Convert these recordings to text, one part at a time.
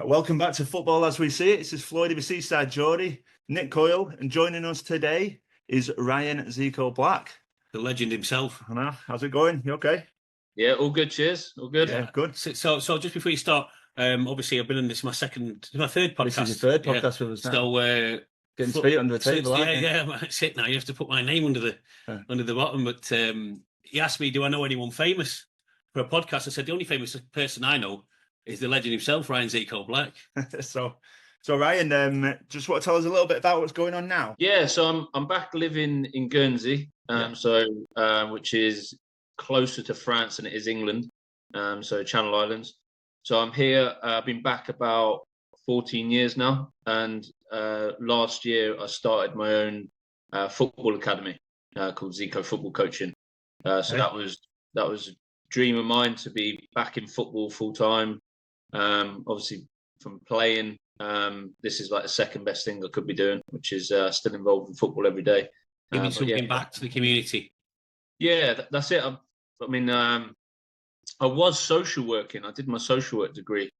welcome back to Football As We See It. This is Floydy with Seaside, Geordie, Nick Coyle, and joining us today is Ryan Zico Black. The legend himself. I know. How's it going? You okay? Yeah, all good. Cheers. All good. Yeah, good. So just before you start, obviously I've been in this my third podcast. This is your third podcast with us now. So getting straight under the table, yeah, that's it. Now you have to put my name under the bottom. But he asked me, do I know anyone famous for a podcast? I said the only famous person I know is the legend himself, Ryan Zico Black. So Ryan, just want to tell us a little bit about what's going on now. Yeah, so I'm back living in Guernsey, which is closer to France than it is England, so Channel Islands. So I'm here. I've been back about 14 years now, and last year I started my own football academy called Zico Football Coaching. So that was a dream of mine to be back in football full time. Obviously, from playing, this is like the second best thing I could be doing, which is still involved in football every day. Giving something back to the community. Yeah, that's it. I was social working. I did my social work degree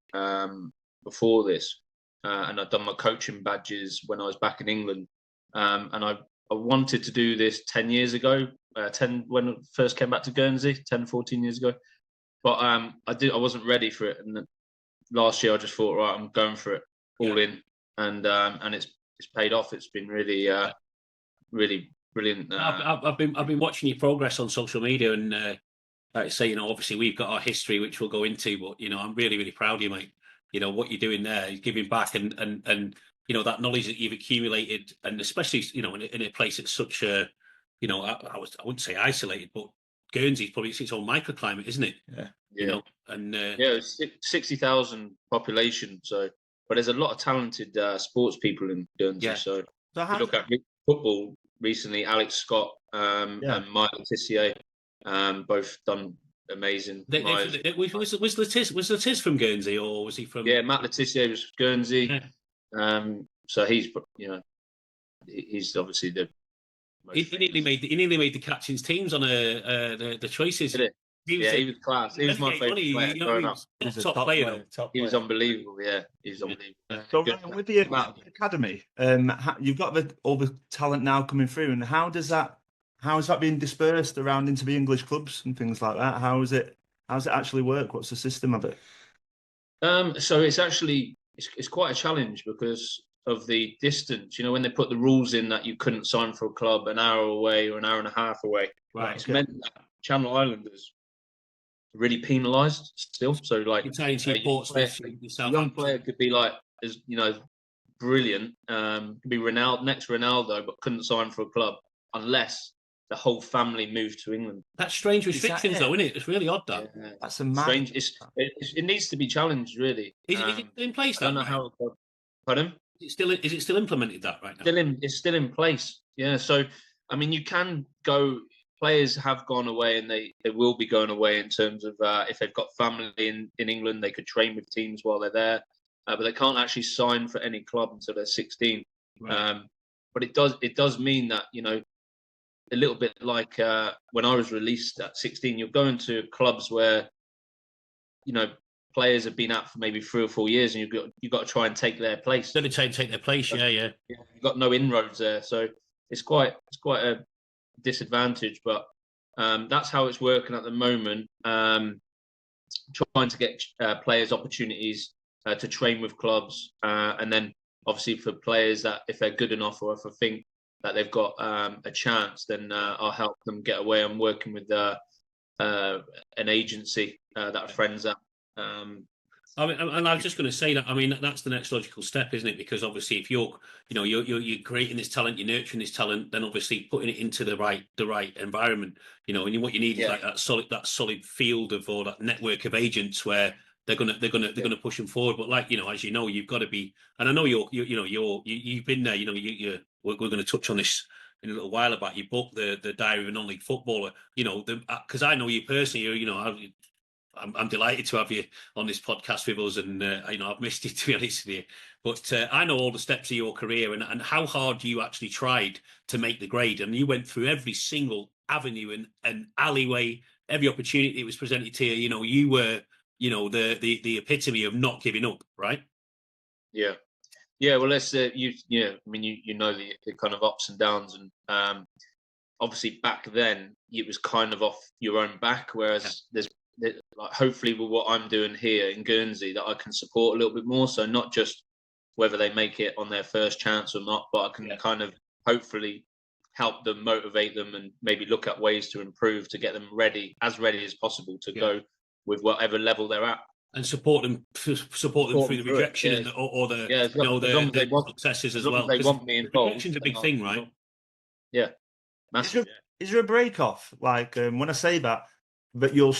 before this, and I'd done my coaching badges when I was back in England. And I wanted to do this 10 years ago, when I first came back to Guernsey, 14 years ago. But I wasn't ready for it. And last year I just thought, right, I'm going for it all in, and it's paid off. It's been really, really brilliant. I've been watching your progress on social media, and like I say, obviously we've got our history, which we'll go into, but I'm really, really proud of you, mate. What you're doing there, giving back, and that knowledge that you've accumulated, and especially in a place that's such a, I wouldn't say isolated, but Guernsey's probably its own microclimate, isn't it? Yeah. It's 60,000 population, so but there's a lot of talented sports people in Guernsey. Yeah. So if you look at football recently, Alex Scott and Mike Letitia, both done amazing. Was Letitia from Guernsey, or was he from? Yeah, Matt Letitia was Guernsey. Yeah. So he's obviously the. He nearly made the captain's teams on the choices. He was class. He was my favourite player growing up. He was a top player. He was unbelievable. Yeah, he was unbelievable. So Ryan, with the academy, you've got all the talent now coming through, and how is that being dispersed around into the English clubs and things like that? How does it actually work? What's the system of it? So it's quite a challenge because of the distance. When they put the rules in that you couldn't sign for a club an hour away or an hour and a half away, right? It's meant that Channel Islanders really penalised still. So like a young player could be like, brilliant, could be next Ronaldo, but couldn't sign for a club unless the whole family moved to England. That's strange restrictions, though, isn't it? It's really odd, that. Yeah. That's a strange. It needs to be challenged, really. Is it in place? I don't know how. Pardon? Is it still implemented that right now? It's still in place. Yeah. So you can go. Players have gone away, and they will be going away in terms of if they've got family in England, they could train with teams while they're there, but they can't actually sign for any club until they're 16. Right. But it does mean that a little bit like when I was released at 16, you're going to clubs where players have been out for maybe 3 or 4 years, and you've got to try and take their place. Got to try and take their place, yeah. You've got no inroads there, so it's quite a disadvantage, but that's how it's working at the moment. Trying to get players opportunities to train with clubs, and then obviously for players that if they're good enough, or if I think that they've got a chance, then I'll help them get away. I'm working with an agency that are friends at. And I was just going to say that. That's the next logical step, isn't it? Because obviously, if you're creating this talent, you're nurturing this talent, then obviously putting it into the right environment, and what you need is like that solid field or that network of agents where they're gonna push them forward. But like as you've got to be, and I know you've been there. We're going to touch on this in a little while about your book, the Diary of a Non-League Footballer. Because I know you personally. I'm delighted to have you on this podcast with us, and I've missed it, to be honest with you. But I know all the steps of your career and how hard you actually tried to make the grade, and you went through every single avenue and alleyway, every opportunity that was presented to you. You were the epitome of not giving up, right? Yeah. Yeah, well, let's I mean, you know the kind of ups and downs, and obviously back then it was kind of off your own back, whereas like, hopefully with what I'm doing here in Guernsey, that I can support a little bit more. So not just whether they make it on their first chance or not, but I can kind of hopefully help them, motivate them, and maybe look at ways to improve to get them ready as possible to go with whatever level they're at. And support them through the rejection or the the successes as well. They want me involved. Rejection's a big thing, right? Yeah, massive. Is there a break off? Like when I say that you'll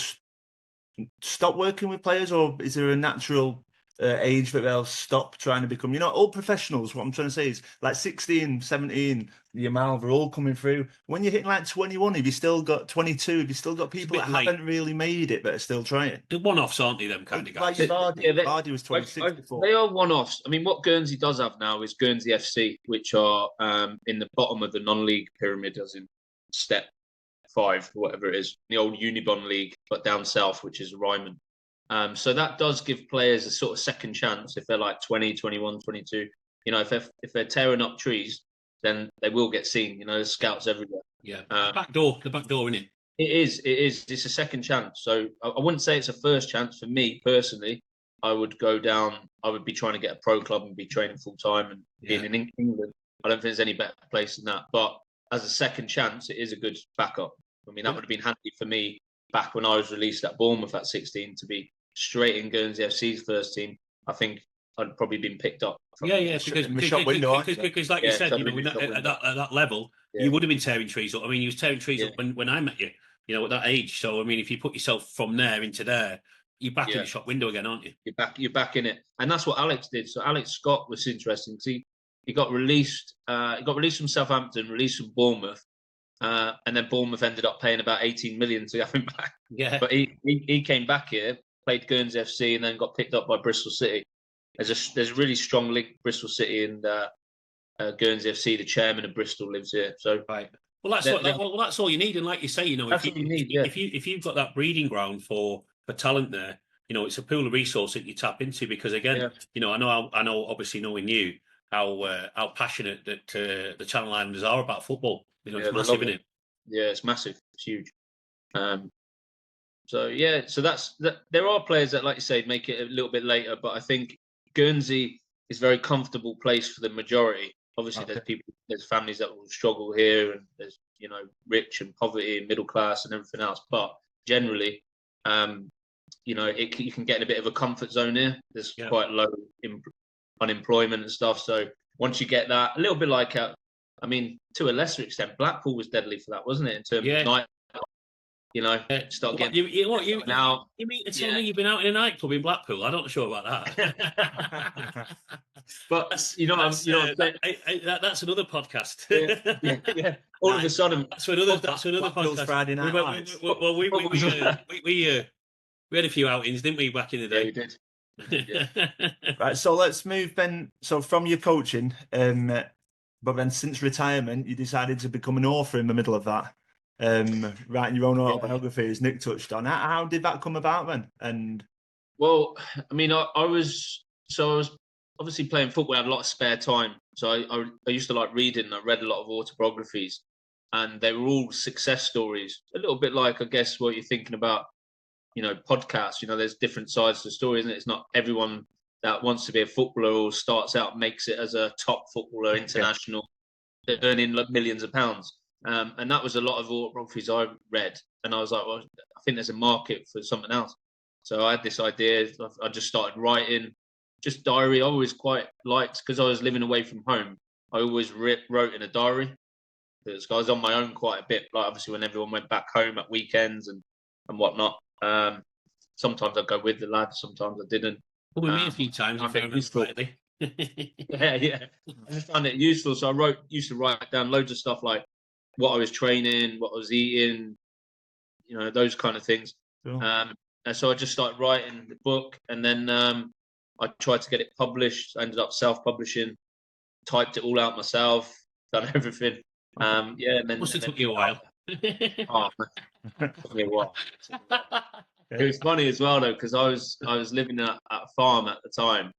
stop working with players, or is there a natural age that they'll stop trying to become, all professionals? What I'm trying to say is like 16, 17, the Amal, they're all coming through. When you're hitting like 21, have you still got 22? Have you still got people that haven't really made it but are still trying? The one-offs, aren't they, them kind of guys? Like Vardy was 26 before. They are one-offs. I mean, what Guernsey does have now is Guernsey FC, which are in the bottom of the non-league pyramid, as in step 5, or whatever it is, the old Unibon League, but down south, which is Ryman. So that does give players a sort of second chance if they're like 20, 21, 22. If they're tearing up trees, then they will get seen. There's scouts everywhere. Yeah, the back door, isn't it? It is. It's a second chance. So I wouldn't say it's a first chance for me personally. I would go down. I would be trying to get a pro club and be training full time and being in England. I don't think there's any better place than that. But as a second chance, it is a good backup. I mean, that would have been handy for me back when I was released at Bournemouth at 16 to be straight in Guernsey FC's first team. I think I'd probably been picked up. Because like you said, at that level, you would have been tearing trees up. I mean, you was tearing trees up when I met you, at that age. So, I mean, if you put yourself from there into there, you're back in the shop window again, aren't you? You're back in it. And that's what Alex did. So Alex Scott was interesting because he got released. He got released from Southampton, released from Bournemouth. And then Bournemouth ended up paying about 18 million to have him back. Yeah. But he came back here, played Guernsey FC, and then got picked up by Bristol City. There's a really strong link, Bristol City and Guernsey FC. The chairman of Bristol lives here. So right. Well, that's all you need. And like you say, if you've got that breeding ground for talent there, it's a pool of resource that you tap into. Because again, I know obviously knowing you, how passionate that the Channel Islanders are about football. It's massive, isn't it? Yeah, it's massive. It's huge. So there are players that, like you say, make it a little bit later, but I think Guernsey is a very comfortable place for the majority. Obviously, there's families that will struggle here, and there's rich and poverty and middle class and everything else. But generally, you can get in a bit of a comfort zone here. There's quite low unemployment and stuff. So once you get that, a little bit like to a lesser extent, Blackpool was deadly for that, wasn't it? In terms of night. Start getting. You mean to tell me you've been out in a nightclub in Blackpool? I'm not sure about that. But that's another podcast. Yeah. All of a sudden, that's another podcast. Friday night. Well, we had a few outings, didn't we, back in the day? Yeah, we did. Yeah. Right. So let's move then. So from your coaching, but then since retirement, you decided to become an author in the middle of that. Writing your own autobiography, as Nick touched on. How did that come about then? And well, I mean, I was obviously playing football. I had a lot of spare time, so I used to like reading. I read a lot of autobiographies, and they were all success stories. A little bit like, I guess, what you're thinking about, podcasts. There's different sides to the story, isn't it? It's not everyone that wants to be a footballer or starts out makes it as a top footballer, international, earning like millions of pounds. And that was a lot of autobiographies I read, and I was like, well, I think there's a market for something else. So I had this idea. I just started writing, just diary. I always quite liked, because I was living away from home, I always wrote in a diary. Because I was on my own quite a bit, like obviously when everyone went back home at weekends and whatnot. Sometimes I'd go with the lads, sometimes I didn't. Well, with me a few times, if I remember rightly. Yeah. I just found it useful. So I used to write down loads of stuff like what I was training, what I was eating, those kind of things. Cool. And so I just started writing the book, and then I tried to get it published. I ended up self-publishing, typed it all out myself, done everything. And then must have took you a while. Oh, man. Took me a while. It was funny as well though, because I was living at a farm at the time,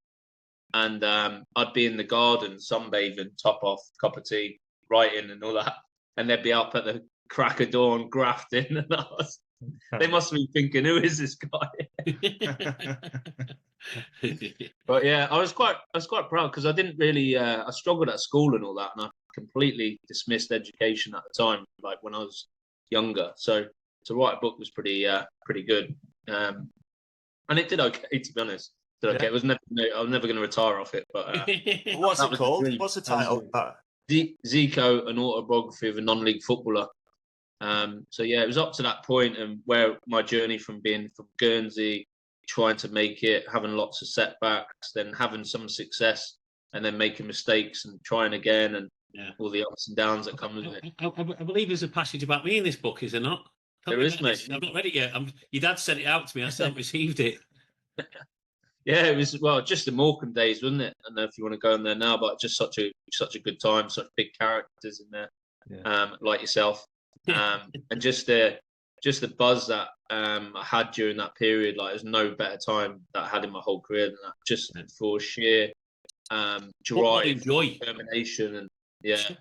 and I'd be in the garden sunbathing, top off, cup of tea, writing and all that, and they'd be up at the crack of dawn grafting, and they must be thinking, who is this guy? But yeah, I was quite proud because I didn't really I struggled at school and all that, and I completely dismissed education at the time, like when I was younger. So to write a book was pretty good, and it did okay, to be honest. Did okay. It was never I was never going to retire off it. But what's it called? What's the title? Zico, an autobiography of a non-league footballer. So yeah, it was up to that point and where my journey from being from Guernsey, trying to make it, having lots of setbacks, then having some success, and then making mistakes and trying again, and all the ups and downs that come with it. I believe there's a passage about me in this book, is there not? There is, mate. I've not read it yet. Your dad sent it out to me. I still haven't received it. Yeah, it was just the Morecambe days, wasn't it? I don't know if you want to go in there now, but just such a good time, such big characters in there, like yourself, and just the buzz that I had during that period. Like, there's no better time that I had in my whole career than that. Just for sheer drive, determination, and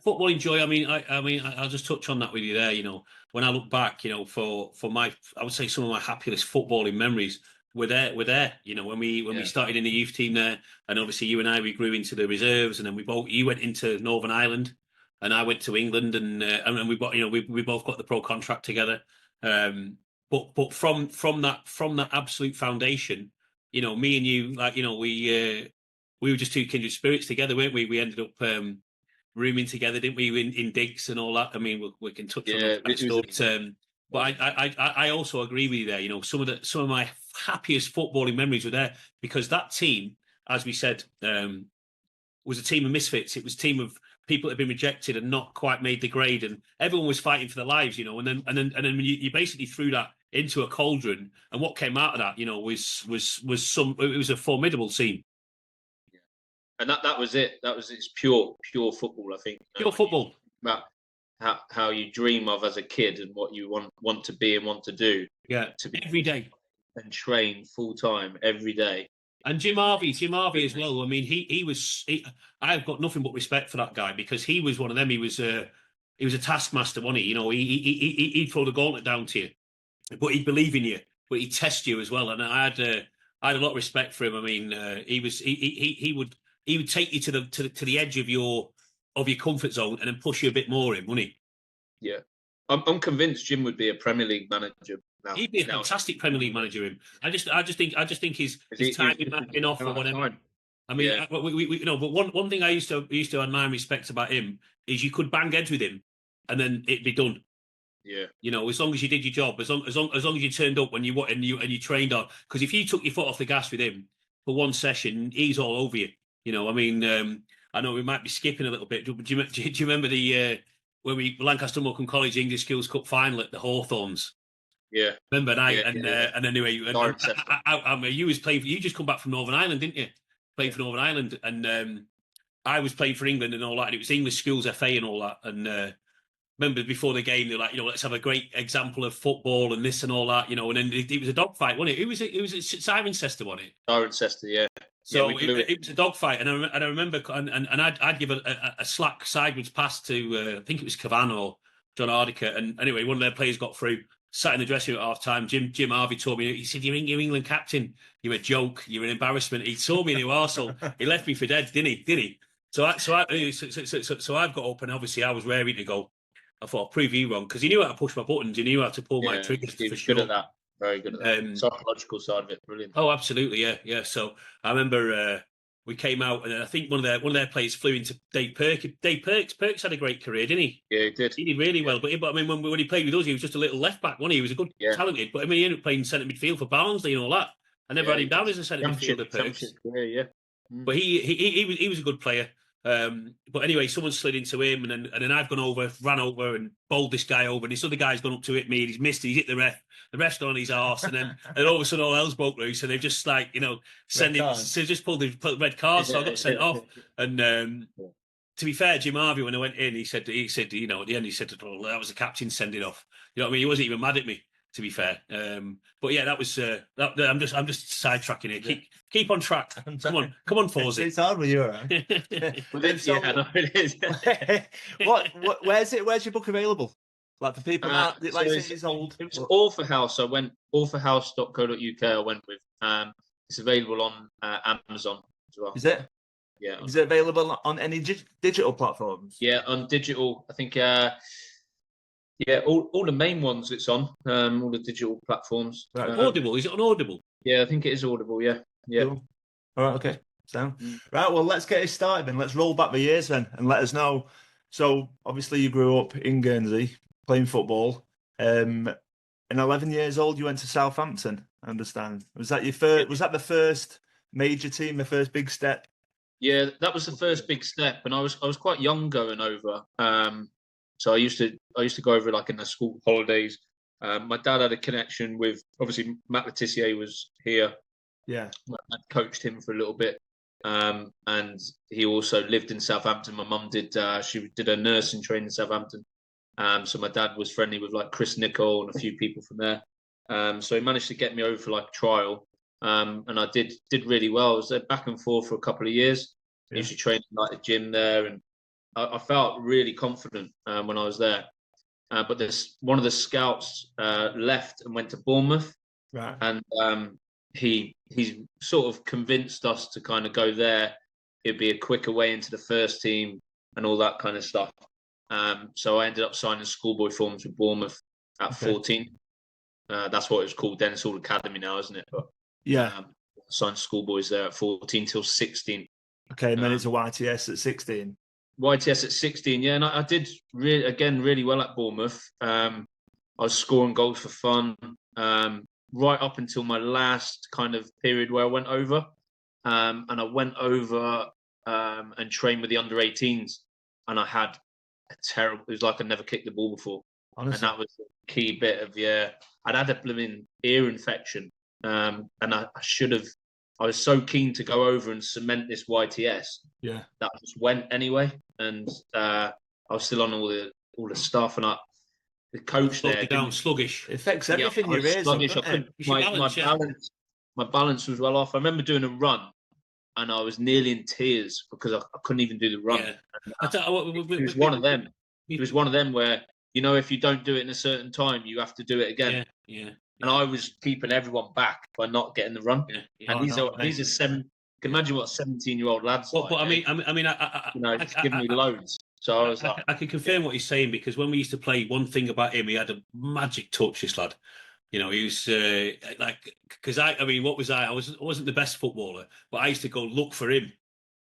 football enjoy. I mean, I'll just touch on that with you there. You know, when I look back, you know, for my, I would say some of my happiest footballing memories were there. You know, when we started in the youth team there, and obviously you and I, we grew into the reserves, and then you went into Northern Ireland, and I went to England, and we both got the pro contract together. But from that absolute foundation, you know, me and you, like, you know, we were just two kindred spirits together, weren't we? We ended up rooming together, didn't we, in digs and all that. I mean, we can touch on that. But I also agree with you there. You know, some of my happiest footballing memories were there because that team, as we said, was a team of misfits. It was a team of people that had been rejected and not quite made the grade, and everyone was fighting for their lives. You know, and then you basically threw that into a cauldron, and what came out of that, you know, was a formidable team. Yeah, and that was it. That was it's pure football. I think pure football. About how you dream of as a kid and what you want to be and want to do. Yeah, to be every day and train full time every day. And Jim Harvey as well. I mean, he was. I've got nothing but respect for that guy because he was one of them. He was a taskmaster, wasn't he? You know, he'd throw the gauntlet down to you, but he'd believe in you, but he'd test you as well. And I had a lot of respect for him. I mean, he would take you to the edge of your comfort zone and then push you a bit more in, wouldn't he? Yeah, I'm convinced Jim would be a Premier League manager now. He'd be a fantastic Premier League manager. Him. I just think his timing might have been off or whatever. I mean, we you know, but one thing I used to admire and respect about him is you could bang heads with him, and then it'd be done. Yeah, you know, as long as you did your job, as long as you turned up when you trained on. Because if you took your foot off the gas with him for one session, he's all over you. You know, I mean, I know we might be skipping a little bit, but do you remember the when we Lancaster Morecambe College English Skills Cup final at the Hawthorns? Yeah, remember? And anyway, you was playing. You just come back from Northern Ireland, didn't you? Playing for Northern Ireland, and I was playing for England and all that. And it was English Schools FA and all that. And remember before the game, they're like, you know, let's have a great example of football and this and all that, you know. And then it was a dogfight, wasn't it? It was Cirencester, wasn't it? Cirencester, yeah. So it was a dogfight, and I remember, and I'd give a slack sideways pass to I think it was Cavan or John Ardica, and anyway, one of their players got through. Sat in the dressing room at half time. Jim Harvey told me, he said, "You're England captain. You're a joke. You're an embarrassment." He saw me in the arsehole. He left me for dead, didn't he? So I've got up, and obviously I was raring to go. I thought I'll prove you wrong because he knew how to push my buttons. He knew how to pull my triggers. He was good at that. Very good at that. Psychological side of it, brilliant. Oh, absolutely, yeah. So I remember we came out, and I think one of their players flew into Dave Perks. Dave Perks had a great career, didn't he? Yeah, he did. He did really well. But I mean, when he played with us, he was just a little left back, wasn't he? He was a good, talented. But I mean, he ended up playing centre midfield for Barnsley and all that. I never had him down as a centre midfielder. Perks. Yeah. But he was a good player. But anyway, someone slid into him, and then I've ran over and bowled this guy over, and this other guy's gone up to hit me, and he's missed. He's hit the ref. The ref's gone on his arse, and then all of a sudden all hell's broke loose, and they've just just pulled the red card, so I got sent off. And to be fair, Jim Harvey, when I went in, he said, you know, at the end he said, "Oh, that was the captain sending off." You know what I mean? He wasn't even mad at me. To be fair, but yeah, that was that. I'm just sidetracking it. Keep on track. Come on, Forsy. It's hard with you, all right? Yeah, no, it is. Where's your book available? Like for people, like so you say, it's old. It was Author House. I went authorhouse.co.uk. I went with. It's available on Amazon as well. Is it? Yeah. Is it available on any digital platforms? Yeah, on digital. I think. Yeah, all the main ones it's on. All the digital platforms. Right. Audible? Is it on Audible? Yeah, I think it is Audible. Yeah. Cool. All right. Okay. So, right. Well, let's get it started then. Let's roll back the years then, and let us know. So, obviously, you grew up in Guernsey playing football. And 11 years old, you went to Southampton. I understand. Was that your first? Yeah. Was that the first major team? The first big step? Yeah, that was the first big step, and I was quite young going over. So I used to go over like in the school holidays. My dad had a connection with, obviously Matt Letitia was here. Yeah, I coached him for a little bit, and he also lived in Southampton. My mum did she did her nursing training in Southampton. So my dad was friendly with like Chris Nicol and a few people from there. So he managed to get me over for like a trial, and I did really well. I was there back and forth for a couple of years. I used to train in like the gym there, and I felt really confident when I was there. But one of the scouts left and went to Bournemouth, right. And he's sort of convinced us to kind of go there. It'd be a quicker way into the first team and all that kind of stuff. So I ended up signing schoolboy forms with Bournemouth at 14. That's what it was called then. It's all academy now, isn't it? But signed schoolboys there at 14 till 16. Okay, and then it's a YTS at 16. YTS at 16, yeah, and I did really well at Bournemouth. I was scoring goals for fun right up until my last kind of period where I went over, and I went over and trained with the under-18s, and I had a terrible. It was like I never kicked the ball before, honestly. And that was the key bit of I'd had a blooming ear infection, and I should have. I was so keen to go over and cement this YTS. Yeah, that just went anyway, and I was still on all the stuff, and the coach there down sluggish. It affects everything. Your ears. Sluggish. My balance was well off. I remember doing a run, and I was nearly in tears because I couldn't even do the run. Yeah. It was one of them. It was one of them where if you don't do it in a certain time, you have to do it again. Yeah. And I was keeping everyone back by not getting the run. Yeah. And these are seven. You can imagine what 17-year-old lads. But I it's giving me loads. So I was like, I can confirm what he's saying, because when we used to play, one thing about him, he had a magic touch. This lad, he was because what was I? I wasn't the best footballer, but I used to go look for him,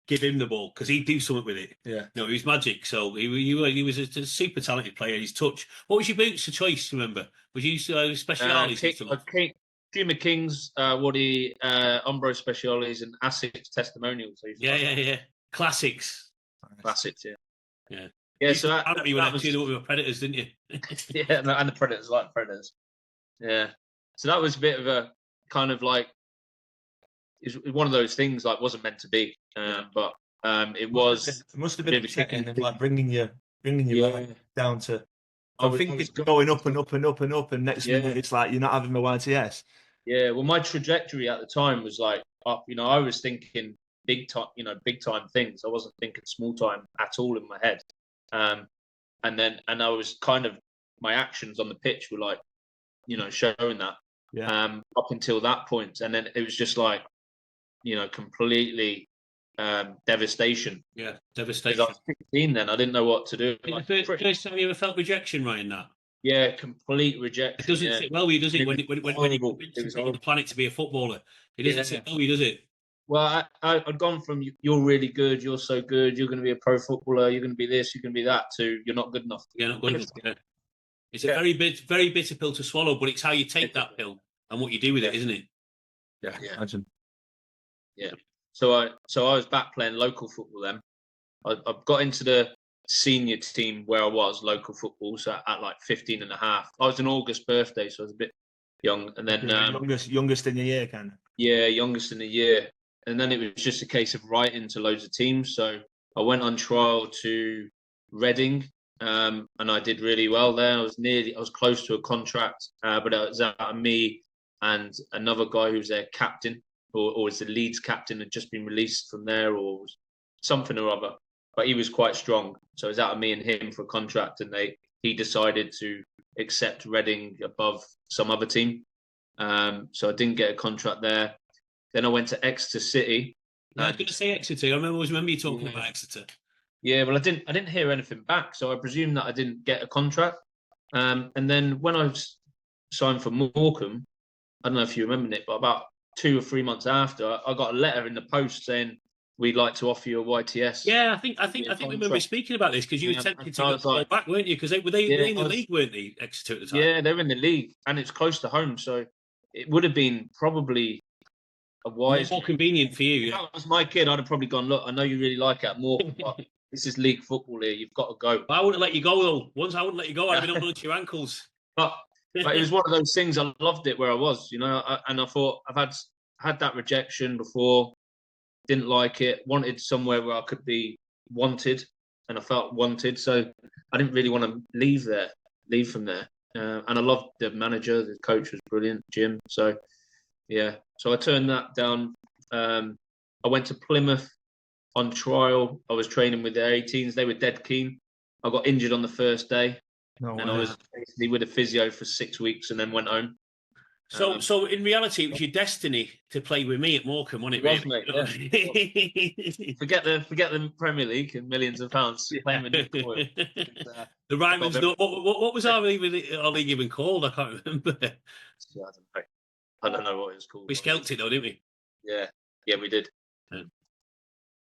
give him the ball, because he'd do something with it. Yeah, he was magic. So he was a super talented player. His touch. What was your boots of choice? Remember, was you specialities? Puma Kings, Woody, Umbro Speciales, and Asics Testimonials. Yeah. Classics. Yeah. So that you went to with Predators, didn't you? Yeah, and the Predators, like Predators. Yeah. So that was a bit of a kind of like, it's one of those things like wasn't meant to be, but it was. It must have been checking and like bringing you down to. I think it's going up and up and up and up, and next minute it's like you're not having the YTS. Yeah, well, my trajectory at the time was like up. I was thinking big time things. I wasn't thinking small time at all in my head. And I was kind of, my actions on the pitch were like, showing that. Yeah. Up until that point, and then it was just like, completely devastation. Yeah, devastation. I was 16 then. I didn't know what to do. First time you ever felt rejection, Ryan? That. Yeah, complete rejection. It doesn't sit well with you, does it? When you convince the planet to be a footballer, it doesn't sit well with you, does it? Well, I'd gone from you're really good, you're so good, you're going to be a pro footballer, you're going to be this, you're going to be that, to you're not good enough. You're not good enough. Yeah. It's a very bitter pill to swallow, but it's how you take that pill and what you do with it, isn't it? Yeah. Imagine. Yeah. So I was back playing local football then. I got into the senior team where I was local football, so at like 15 and a half. I was an August birthday, so I was a bit young. And then youngest in the year, kind of. Yeah, youngest in the year. And then it was just a case of writing to loads of teams. So I went on trial to Reading, and I did really well there. I was close to a contract, but it was out of me and another guy who's their captain, or was the Leeds captain, had just been released from there, or something or other. But he was quite strong, so it was out of me and him for a contract, and he decided to accept Reading above some other team. So I didn't get a contract there. Then I went to Exeter City. Yeah, I was going to say Exeter. I always remember you talking about Exeter. Yeah, well, I didn't hear anything back, so I presume that I didn't get a contract. And then when I signed for Morecambe, I don't know if you remember it, but about 2 or 3 months after, I got a letter in the post saying we'd like to offer you a YTS. Yeah, I think we remember speaking about this because you attempted to go back, weren't you? Because were they in the league, weren't they, Exeter at the time? Yeah, they're in the league, and it's close to home, so it would have been probably a wise, more convenient for you. Yeah. If that was my kid, I'd have probably gone, look, I know you really like it more, but this is league football here. You've got to go. I wouldn't let you go though. Once I wouldn't let you go, I'd have been on your ankles. But it was one of those things. I loved it where I was, and I thought I've had that rejection before. Didn't like it. Wanted somewhere where I could be wanted, and I felt wanted. So I didn't really want to leave from there. And I loved the manager. The coach was brilliant, Jim. So yeah. So I turned that down. I went to Plymouth on trial. I was training with their 18s. They were dead keen. I got injured on the first day. I was basically with a physio for 6 weeks and then went home. So in reality, it was your destiny to play with me at Morecambe, wasn't it? Really? Yeah. forget the Premier League and millions of pounds. Playing with Nick Boyle. The Ryman's not. What was our league even called? I can't remember. I don't know what it was called. We scalped it though, didn't we? Yeah, we did. Yeah.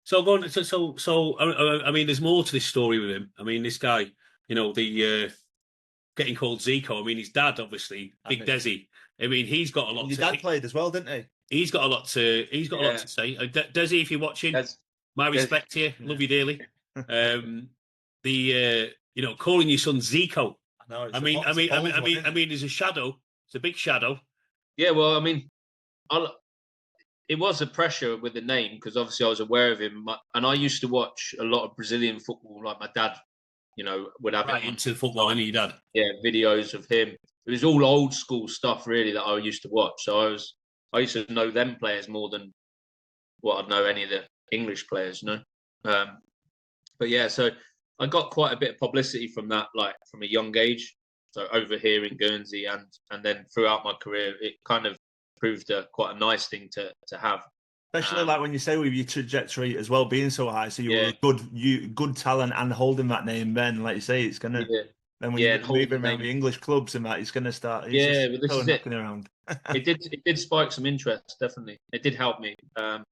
So going. So I mean, there's more to this story with him. I mean, this guy, the getting called Zico. I mean, his dad, obviously, Big Desi. I mean, he's got a lot. Your dad played as well, didn't he? He's got a lot to. He's got a lot to say. Desi, if you're watching, my respect to you. Love you dearly. Calling your son Zico. I mean, there's a shadow. It's a big shadow. Yeah, well, I mean, it was a pressure with the name because obviously I was aware of him, and I used to watch a lot of Brazilian football. Like my dad, would have right into football, and your dad. Yeah, videos of him. It was all old school stuff, really, that I used to watch. So I used to know them players more than what I'd know any of the English players, But yeah, so I got quite a bit of publicity from that, like from a young age. So over here in Guernsey, and then throughout my career, it kind of proved quite a nice thing to have. Especially like when you say with your trajectory as well being so high, so you were good talent and holding that name. Then, like you say, it's gonna. Then when you're moving around the English clubs and that, it's gonna start. But this is it. Around. It did spike some interest, definitely. It did help me. But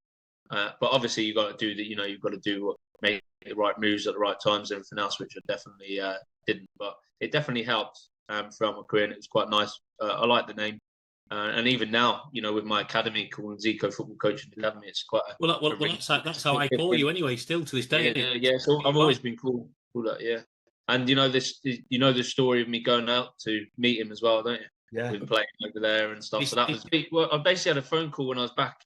obviously you got to do that. You've got to do make the right moves at the right times and everything else, which I definitely didn't. But it definitely helped throughout my career, and it was quite nice. I like the name. And even now, with my academy called Zico Football Coaching Academy, it's quite that's how I call you anyway, still to this day. Yeah. So I've always been called that. Yeah, and the story of me going out to meet him as well, don't you? Yeah, we've been playing over there and stuff. So that was big. Well, I basically had a phone call when I was back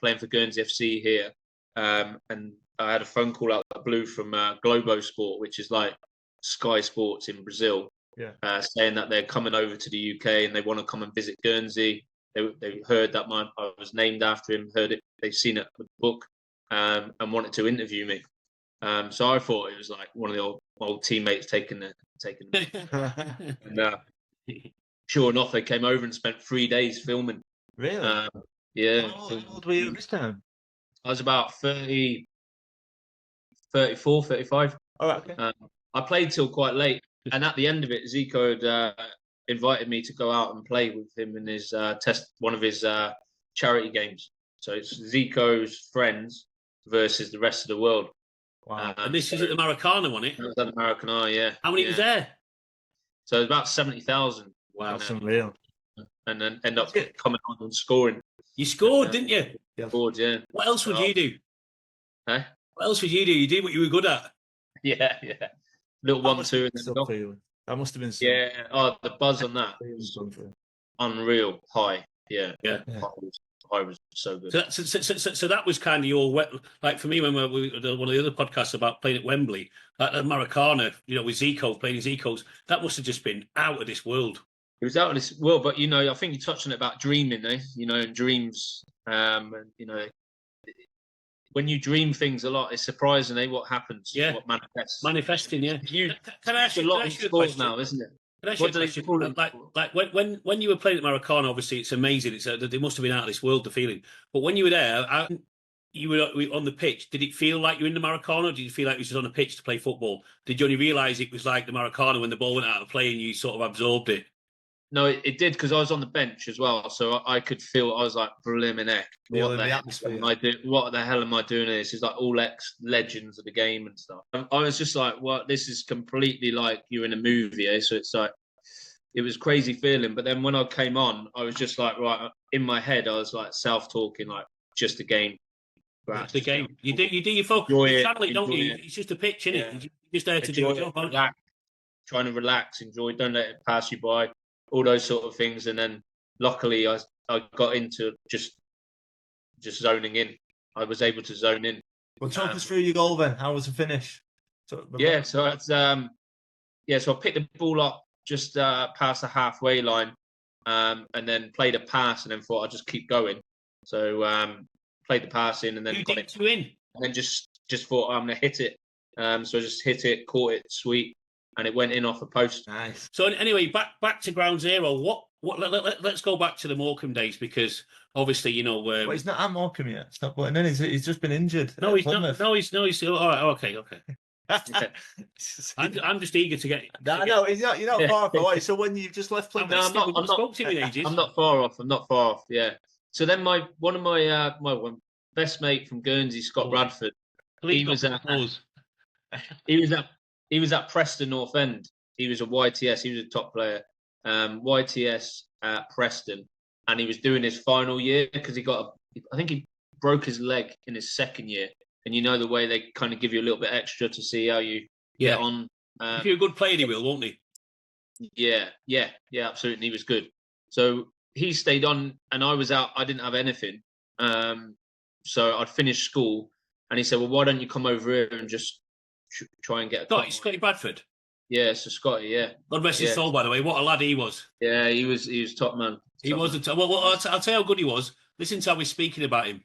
playing for Guernsey FC here, and I had a phone call out of the blue from Globo Sport, which is like Sky Sports in Brazil. Yeah, saying that they're coming over to the UK and they want to come and visit Guernsey. They heard that I was named after him, heard it, they've seen it with the book, and wanted to interview me. So I thought it was like one of the old teammates taking and, sure enough, they came over and spent 3 days filming. Really? Yeah. How old were you this time? I was about 30, 34, 35. Oh, okay. I played till quite late. And at the end of it, Zico had invited me to go out and play with him in his one of his charity games. So it's Zico's friends versus the rest of the world. Wow! And this is at the Maracana, wasn't it? It was at the Maracana, yeah. How many was there? So it was about 70,000. Wow, that's unreal. And then end up coming on and scoring. You scored, didn't you? Yeah. Scored, yeah. What else would you do? Huh? What else would you do? You did what you were good at. Yeah. Little 1-2 and then that must have been the buzz on that was unreal high. Yeah. I was so good. So that was kind of your like for me when we did one of the other podcasts about playing at Wembley, like the Maracana, with Zico playing Zico's, that must have just been out of this world. It was out of this world, but I think you touched on it about dreaming, and dreams. And when you dream things a lot, it's surprising, what happens, what manifests. Manifesting, yeah. Can I ask you a lot in sport now, isn't it? What do they call it? Like when you were playing at Maracana, obviously it's amazing. It must have been out of this world, the feeling. But when you were there, you were on the pitch. Did it feel like you were in the Maracana? Or did you feel like you were just on a pitch to play football? Did you only realise it was like the Maracana when the ball went out of play and you sort of absorbed it? No, it did, because I was on the bench as well, so I could feel. I was like, blimmin' heck, what the hell am I doing here? This is like all ex-legends of the game and stuff. I was just like, what? This is completely like you're in a movie, eh? So it's like, it was crazy feeling. But then when I came on, I was just like, right, in my head, I was like self-talking, like, just a game. It's the game. You do your focus. You channel it, don't you? It's just a pitch, isn't it? You're just there to do a job, aren't you? Trying to relax, enjoy, don't let it pass you by. All those sort of things, and then luckily I got into just zoning in. I was able to zone in. Well, talk us through your goal then. How was the finish? So it's so I picked the ball up just past the halfway line, and then played a pass, and then thought I'd just keep going. So played the pass in, and then got it in, and then just thought I'm gonna hit it. So I just hit it, caught it, sweet. And it went in off a post. Nice. So anyway, back to ground zero. Let's go back to the Morecambe days, because obviously well, he's not at Morecambe yet. It's not, and then he's just been injured. No, he's not. No, he's still all right. Okay. I'm just eager to get. No, he's not. You're not far away. So when you've just left playing, I'm not far off. Yeah. So then one of my best mate from Guernsey, Scott Bradford, he was at Preston North End. He was a YTS. He was a top player. YTS at Preston, and he was doing his final year because I think he broke his leg in his second year. And the way they kind of give you a little bit extra to see how you get on. If you're a good player, he will, won't he? Yeah, absolutely. He was good. So he stayed on, and I was out. I didn't have anything. So I'd finished school, and he said, "Well, why don't you come over here and just try and get a Scotty Bradford." Yeah, so Scotty, yeah. God rest his soul, by the way. What a lad he was. Yeah, he was top man. He was well, I'll tell you how good he was. Listen to how we're speaking about him,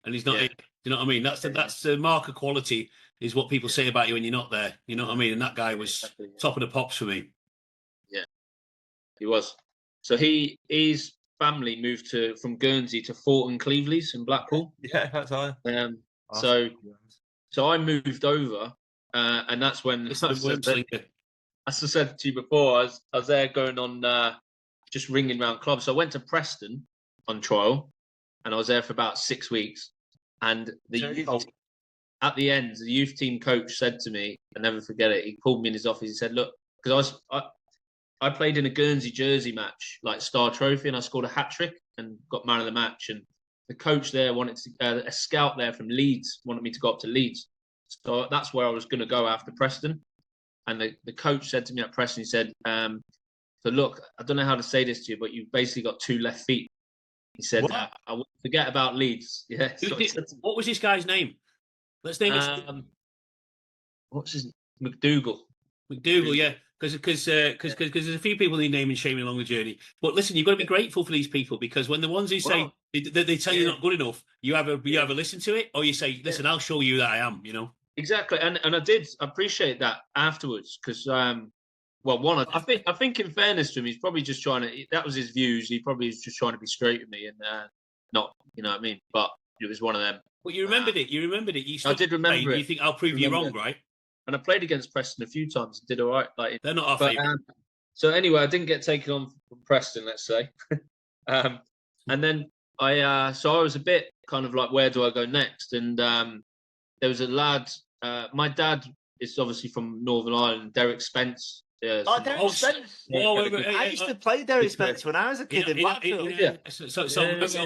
and he's not. Yeah. You know what I mean? That's the mark of quality, is what people say about you when you're not there. You know what I mean? And that guy was top of the pops for me. Yeah, he was. So his family moved from Guernsey to Thornton Cleveleys in Blackpool. Yeah, that's right. So I moved over, and that's when, as I said to you before, I was there going on just ringing around clubs. So I went to Preston on trial, and I was there for about 6 weeks. And at the end, the youth team coach said to me, I'll never forget it, he pulled me in his office, he said, look, because I played in a Guernsey jersey match, like Star Trophy, and I scored a hat-trick and got man of the match. And the coach there wanted to, a scout there from Leeds wanted me to go up to Leeds. So that's where I was going to go after Preston. And the coach said to me at Preston, he said, so look, I don't know how to say this to you, but you've basically got 2 left feet. He said, I won't forget about Leeds. Yeah. What was this guy's name? Let's name it. What's his name? McDougall, yeah. Because there's a few people need name and shaming along the journey. But listen, you've got to be grateful for these people, because when the ones who say they tell you you're not good enough, you either listen to it, or you say, listen, I'll show you that I am. Exactly, and I did appreciate that afterwards, because I think in fairness to him, he's probably just trying to. That was his views. He probably was just trying to be straight with me and not, you know what I mean. But it was one of them. Well, you remembered it. You remembered it. I did remember it. You think I'll prove you wrong, right? And I played against Preston a few times and did all right. They're not our favourite. So anyway, I didn't get taken on from Preston, let's say. And then I was a bit kind of like, where do I go next? And there was a lad. My dad is obviously from Northern Ireland, Derek Spence. Derek Spence. I used to play Derek Spence when I was a kid in Blackpool.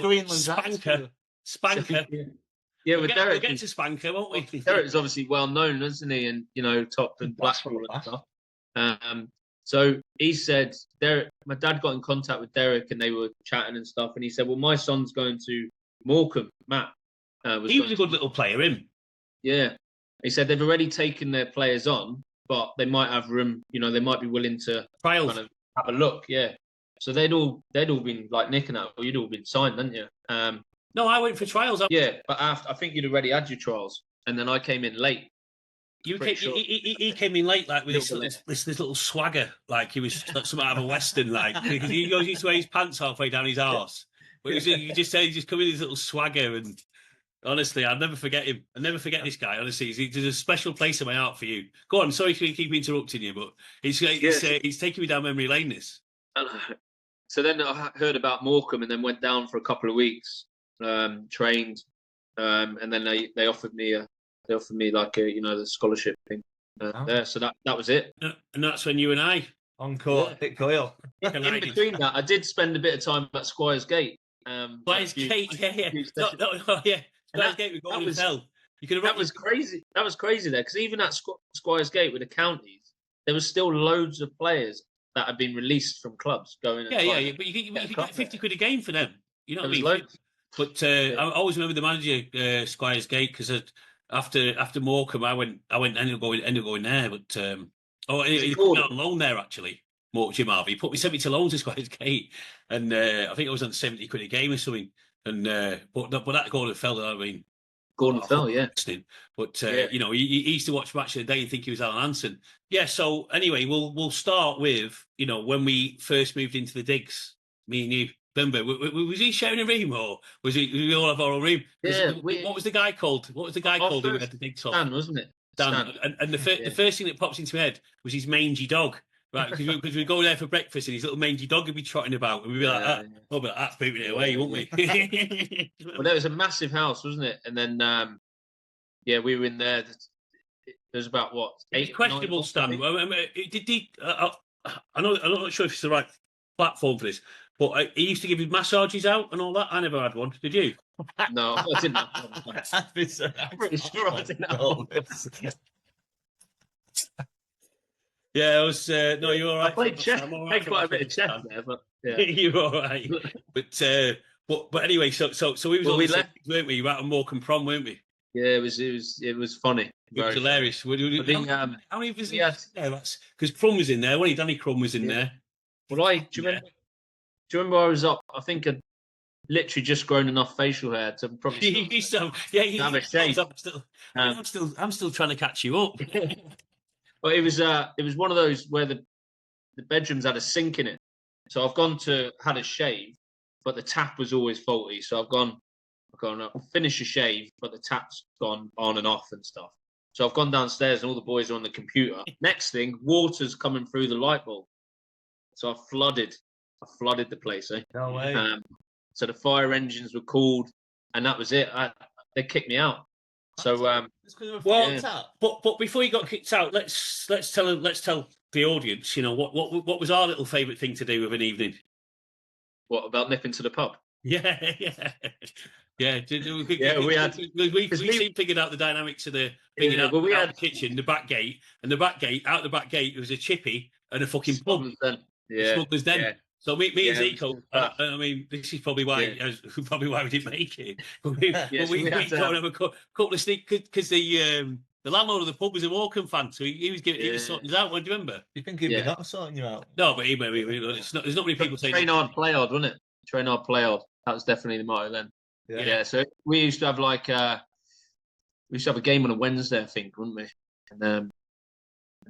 Greenland. Spanker. Yeah, with Derek. We'll get to Spanker, won't we? Derek is obviously well known, isn't he? And top in Blackpool and stuff. So he said, Derek, my dad got in contact with Derek and they were chatting and stuff. And he said, well, my son's going to Morecambe. Matt He was a good little player, him. Yeah. He said they've already taken their players on, but they might have room, they might be willing to Trials. kind of have a look. Yeah. So they'd all been like nicking out, or you'd all been signed, hadn't you? No, I went for trials. Yeah, but I think you'd already had your trials. And then I came in late. He came in late, like with this little swagger, like he was like something out of a western, like because he used to wear his pants halfway down his arse. But you just say he just come in with his little swagger, and honestly, I'll never forget him. I'll never forget this guy. Honestly, there's a special place in my heart for you. Go on, sorry to keep interrupting you, but he's taking me down memory lane. This. So then I heard about Morecambe, and then went down for a couple of weeks, trained, and then they offered me like the scholarship thing there. So that was it. And that's when you and I on court, Dick Coyle. In between that, I did spend a bit of time at Squires Gate. Squires Gate, yeah. Yeah. Squires Gate with Golden Fell. That was crazy. That was crazy there, because even at Squires Gate with the counties, there was still loads of players that had been released from clubs going. Yeah. But you could get 50 quid a game for them. You know what I mean? Loads. But I always remember the manager, Squires Gate, because after Morecambe, ended up going there. But he put me on loan there actually. Jim Harvey sent me to loan to Squires Gate, and I think I was on 70 quid a game or something. And but that Gordon Fell, I mean, Gordon Fell, yeah. But he used to watch Match of the Day and think he was Alan Hansen. Yeah. So anyway, we'll start with when we first moved into the digs. Me and you. Remember, was he sharing a room, or was we all have our own room? Yeah. What was the guy called? Who we had the digs on? Dan, wasn't it? Dan. And the first thing that pops into my head was his mangy dog. Right, because we'd go there for breakfast and his little mangy dog would be trotting about, and we'd be like, but that's booting it away, wouldn't we? Well, there was a massive house, wasn't it? And then, we were in there. There's about what? It's questionable, Stan. I'm not sure if it's the right platform for this, but he used to give his massages out and all that. I never had one. Did you? No, I didn't have one. I'm pretty sure I didn't have one. Yeah, I was. No, you're all right. I played chess. I played quite a bit of chess there, but yeah. You're all right. But anyway, so we was we left, weren't we? You were out on Morecambe Prom, weren't we? Yeah, it was funny. It was hilarious. How many visitors? Yeah, that's because Crum was in there. When Danny Crum was in there. Well, do you remember I was up? I think I'd literally just grown enough facial hair to probably have a shave. I'm still trying to catch you up. But it was one of those where the bedrooms had a sink in it. So I've had a shave, but the tap was always faulty. So I've gone up, finish a shave, but the tap's gone on and off and stuff. So I've gone downstairs and all the boys are on the computer. Next thing, water's coming through the light bulb. So I flooded the place. No way. So the fire engines were called, and that was it. They kicked me out. So but before you got kicked out, let's tell the audience, what was our little favourite thing to do with an evening? What about nipping to the pub? Yeah. We figured out the dynamics of the the kitchen, the back gate, and the back gate. Out the back gate, there was a chippy and a fucking pub. Smuggler's Den. Yeah. So me and Zico, I mean, this is probably why we didn't make it. But we got to have a couple of sneak because the landlord of the pub was a Morecambe fan, so he was sorting us out. What do you remember? You think he'd be not sorting you out? No, but there's not many people saying train hard, play hard, wasn't it? Train hard, play hard. That was definitely the motto then. Yeah. So we used to have a game on a Wednesday, I think, wouldn't we? And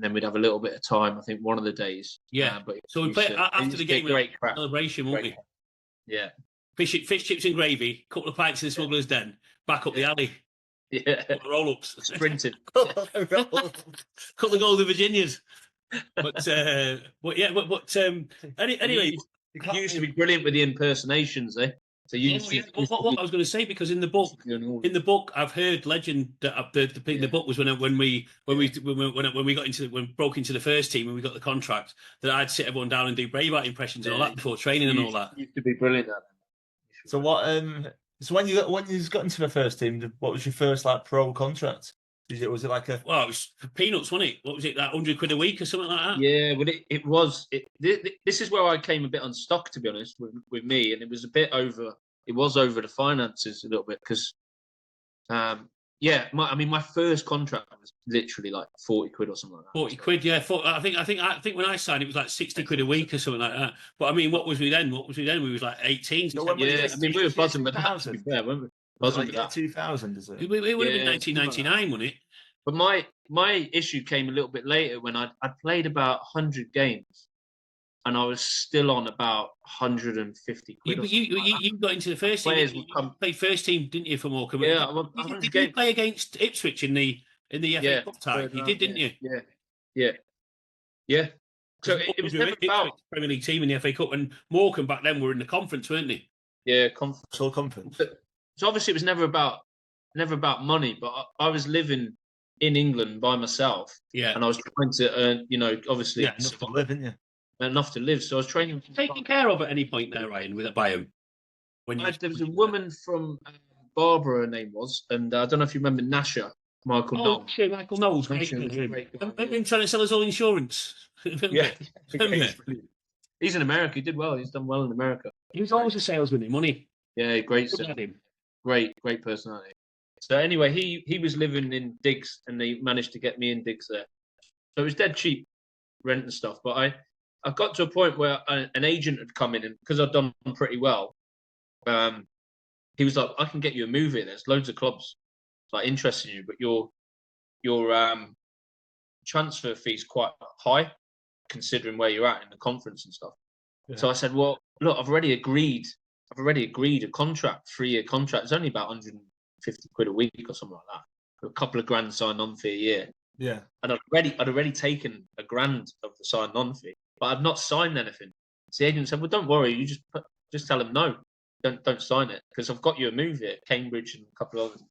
then we'd have a little bit of time, I think, one of the days. Yeah. So we play after the game, great celebration, won't we? Yeah. Fish chips and gravy, couple of pints in the Smuggler's Den, back up the alley. Yeah. Roll-ups. Sprinted. Couple of Golden Virginias. Anyway. You used to be brilliant with the impersonations, eh? So what I was going to say, because in the book, I've heard legend that the book was when we broke into the first team and we got the contract, that I'd sit everyone down and do Braveheart impressions and all that before training and all that. Used to be brilliant at that. So what? So when you got into the first team, what was your first pro contract? Was it like a? Well, it was for peanuts, wasn't it? What was it, that £100 a week or something like that? Yeah, but it was. This is where I came a bit unstuck, to be honest, with me, and it was a bit over. It was over the finances a little bit because, my first contract was literally like 40 quid or something like that. 40 quid, yeah. I think when I signed, it was like 60 quid a week or something like that. But I mean, what was we then? We was like 18. No, when Yeah, I mean, we were buzzing with that, to 2000? be fair, weren't we? Was Buzzing it with like that. 2000, is it? It would have been Yeah, 1999, wasn't it? But my issue came a little bit later when I played about 100 games, and I was still on about 150 quid. You got into the first team. Players You would come. played first team, didn't you, for Morecambe? Yeah, Did you play against Ipswich in the FA Cup tie? You did, didn't you? Yeah. So it was never about Premier League team in the FA Cup, and Morecambe back then were in the conference, weren't they? Yeah, Full conference. So obviously it was never about money, but I was living in England by myself. Yeah. And I was trying to earn, obviously enough to live, isn't you? enough to live. So I was training. Taken care of at any point there, Ryan, with a bio. There was a woman from Barbara, her name was, and I don't know if you remember Nasha, Michael Knowles. Oh, shit, Michael Knowles. Great guy. I've been trying to sell us all insurance. Yeah. Remember? He's in America. He did well. He's done well in America. He was always a salesman in money. Yeah, great. Good at him. Great personality. So anyway, he was living in digs, and they managed to get me in digs there. So it was dead cheap rent and stuff. But I got to a point where an agent had come in, and because I'd done pretty well, he was like, "I can get you a move here. There's loads of clubs like interested in you, but your transfer fee's quite high, considering where you're at in the conference and stuff." Yeah. So I said, "Well, look, I've already agreed a contract, 3-year contract. It's only about 150 quid a week or something like that, for a couple of grand signed on fee a year." Yeah. And I'd already taken a grand of the signed on fee, but I'd not signed anything. So the agent said, "Well, don't worry, you just tell him no, don't sign it, because I've got you a move here, Cambridge and a couple of others."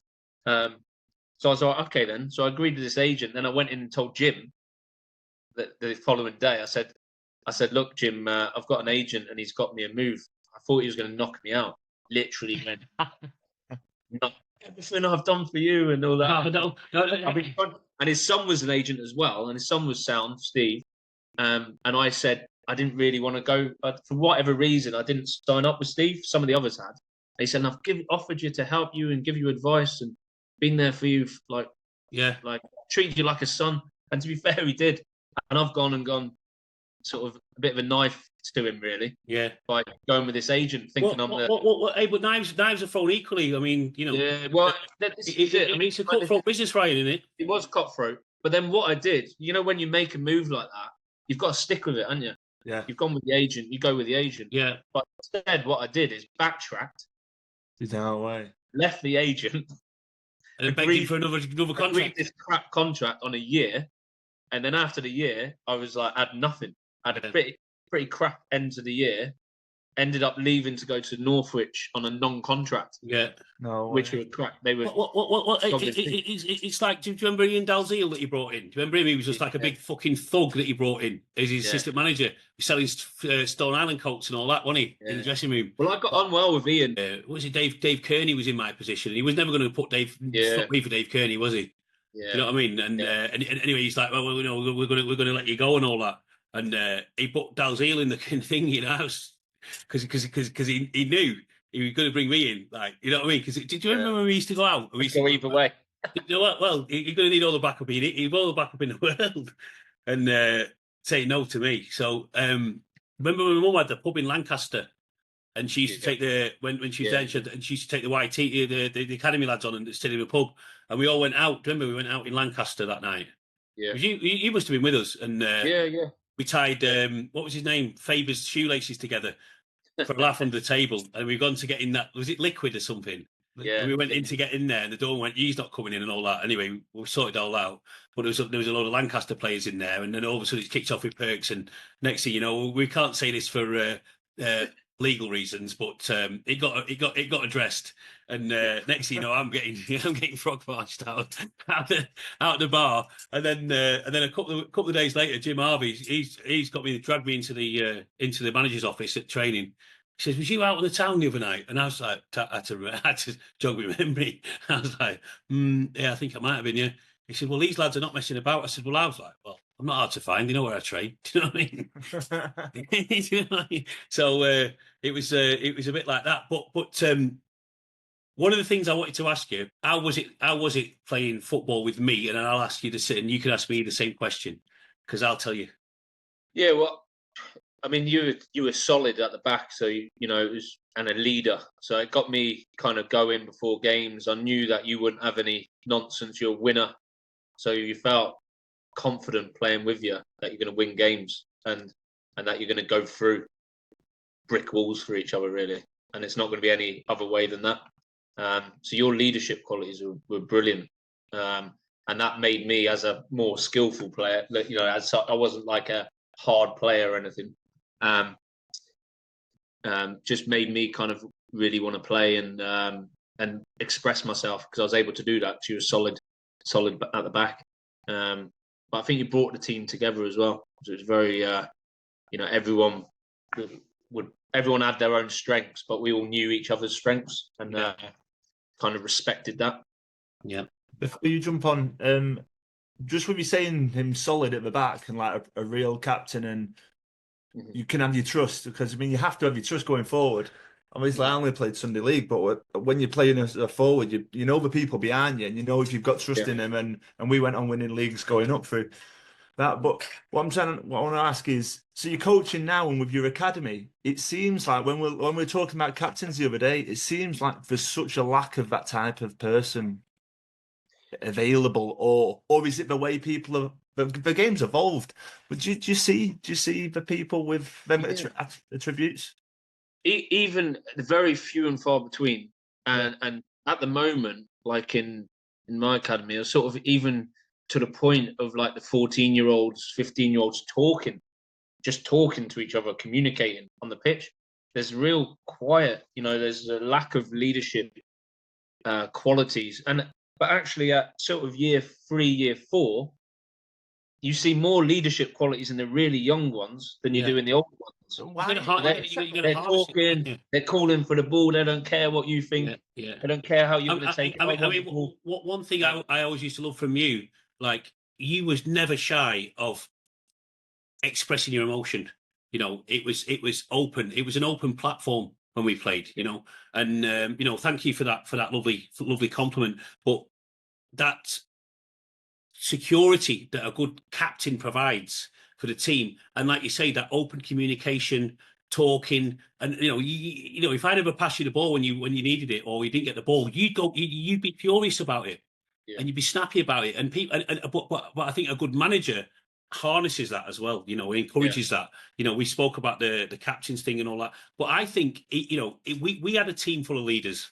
So I was like, "Okay then." So I agreed to this agent. Then I went in and told Jim that the following day. I said, "Look, Jim, I've got an agent and he's got me a move." I thought he was going to knock me out. Literally went, "Not everything I've done for you and all that." No. And his son was an agent as well, and his son was sound, Steve. And I said I didn't really want to go, but for whatever reason, I didn't sign up with Steve. Some of the others had. And he said, "I've offered you to help you and give you advice and been there for you, like treated you like a son." And to be fair, he did. And I've gone sort of a bit of a knife to him, really. Yeah. By going with this agent, thinking but knives are thrown equally. I mean, Yeah, well, it's a cutthroat business, Ryan, isn't it? It was cutthroat. But then what I did, when you make a move like that, you've got to stick with it, haven't you? Yeah. You've gone with the agent, you go with the agent. Yeah. But instead, what I did is backtracked. He's out way. Left the agent. And then begged him for another contract. Agreed this crap contract on a year. And then after the year, I was like, I had nothing. I had a pretty crap end to the year. Ended up leaving to go to Northwich on a non-contract. Yeah. No. Which were crap. They were. It's like, do you remember Ian Dalziel that he brought in? Do you remember him? He was just like a big fucking thug that he brought in as his assistant manager, selling Stone Island coats and all that, wasn't he? In the dressing room. Well, I got on well with Ian. What was it? Dave Kearney was in my position. He was never going to put stop me for Dave Kearney, was he? Yeah. You know what I mean? And anyway, he's like, "Well, we're going to let you go and all that." And he put Dalziel in the thing, because he knew he was going to bring me in, like, you know what I mean? Because did you remember when we used to go out? We used to go either way. Well, you're going to need all the backup. He's all the backup in the world, and say no to me. So remember when my mum had the pub in Lancaster, and she used to take when she was there, and she used to take the YT, the academy lads on and stay in the pub, and we all went out. Remember, we went out in Lancaster that night. Yeah, you must have been with us, and yeah. We tied what was his name, Faber's shoelaces together for a laugh under the table, and we've gone to get in that. Was it liquid or something? Yeah. And we went in to get in there, and the door went, "He's not coming in," and all that. Anyway, we sorted it all out. But there was a lot of Lancaster players in there, and then all of a sudden it kicked off with Perks, and next thing you know, we can't say this for legal reasons, but it got addressed. And next thing you know, I'm getting frog marched out the bar, and then a couple of days later, Jim Harvey he's dragged me into the manager's office at training. He says, "Was you out on the town the other night?" And I was like, I had to jog my memory. I was like, "Yeah, I think I might have been." Yeah. He said, well, these lads are not messing about. I said, well, I was like, well, I'm not hard to find. They know where I train. Do you know what I mean? Do you know what I mean? So it was a bit like that. But one of the things I wanted to ask you, how was it playing football with me? And then I'll ask you to sit and you can ask me the same question because I'll tell you. Yeah, well, I mean, you were solid at the back, so it was, and a leader. So it got me kind of going before games. I knew that you wouldn't have any nonsense. You're a winner, so you felt confident playing with you that you're going to win games and that you're going to go through brick walls for each other, really. And it's not going to be any other way than that. So your leadership qualities were brilliant, and that made me as a more skillful player. I wasn't like a hard player or anything. Just made me kind of really want to play and express myself because I was able to do that. She was solid at the back. But I think you brought the team together as well. So it was very, everyone had their own strengths, but we all knew each other's strengths and kind of respected that. Yeah. Before you jump on, just with you saying him solid at the back and like a real captain and you can have your trust because, I mean, you have to have your trust going forward. Obviously, I only played Sunday League, but when you're playing as a forward, you know the people behind you and you know if you've got trust in them. And we went on winning leagues going up through that. But what I want to ask is, so you're coaching now and with your academy, it seems like when we're talking about captains the other day, it seems like there's such a lack of that type of person available, or is it the way people are? The game's evolved, but do you see the people with them attributes? Even very few and far between, and at the moment, like in my academy, are sort of even to the point of like the 14-year-olds, 15-year-olds just talking to each other, communicating on the pitch. There's real quiet, there's a lack of leadership qualities, but actually at sort of year 3, year 4, you see more leadership qualities in the really young ones than you do in the old ones. So they're talking, they're calling for the ball. They don't care what you think. They don't care how you're going to take it. One thing I always used to love from you, like you was never shy of expressing your emotion. It was open. It was an open platform when we played. And thank you for that lovely compliment. But that security that a good captain provides for the team, and like you say, that open communication, talking, and if I never passed you the ball when you needed it or you didn't get the ball, you'd be furious about it, and you'd be snappy about it. And people, but I think a good manager harnesses that as well. Encourages that. We spoke about the captains thing and all that, but I think we had a team full of leaders.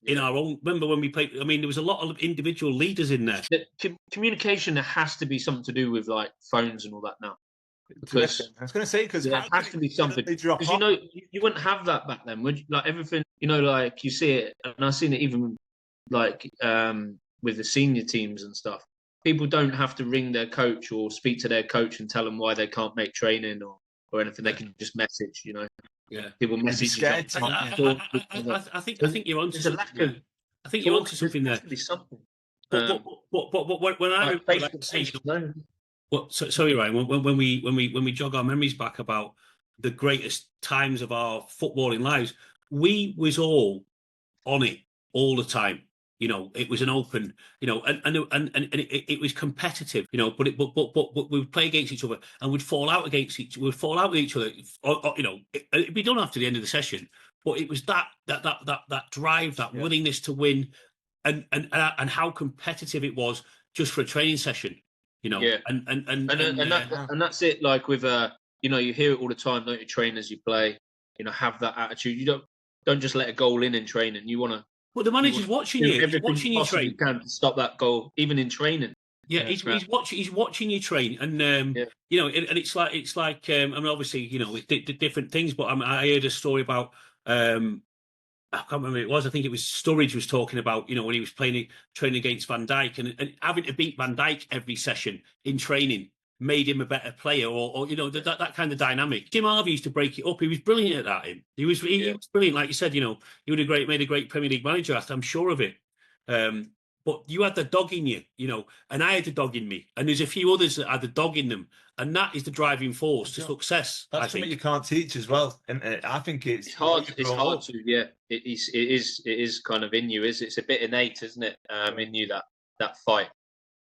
In our own, remember when we played? I mean, there was a lot of individual leaders in there. Communication has to be something to do with like phones and all that now. Because I was going to say because there has to be something. Because you wouldn't have that back then, would you? Like everything, like you see it, and I've seen it even like with the senior teams and stuff. People don't have to ring their coach or speak to their coach and tell them why they can't make training or anything. They can just message, Yeah, people message. I think you're onto something. I think you're onto something there. Something. But when I sorry, Ryan. When we jog our memories back about the greatest times of our footballing lives, we was all on it all the time. It was an open, and it was competitive, but we would play against each other and we'd fall out with each other, it'd be done after the end of the session. But it was that drive, that willingness to win, and how competitive it was just for a training session, and that's it. Like with you hear it all the time, don't you? Trainers, you play, have that attitude. You don't just let a goal in training. You want to. Well, the manager's watching you. He's watching you train. Can to stop that goal, even in training. Yeah, he's watching you train, and and it's like I mean, obviously, different things. But I heard a story about I can't remember who it was. I think it was Sturridge was talking about when he was training against Van Dijk and having to beat Van Dijk every session in training made him a better player, or that kind of dynamic. Jim Harvey used to break it up. He was brilliant at that. He was brilliant, like you said. He would have made a great Premier League manager. I'm sure of it. but you had the dog in you, and I had the dog in me, and there's a few others that had the dog in them, and that is the driving force to success. That's something you can't teach as well, and I think it's hard. It's hard to, yeah. It is kind of in you. It's a bit innate, isn't it? In you, that fight,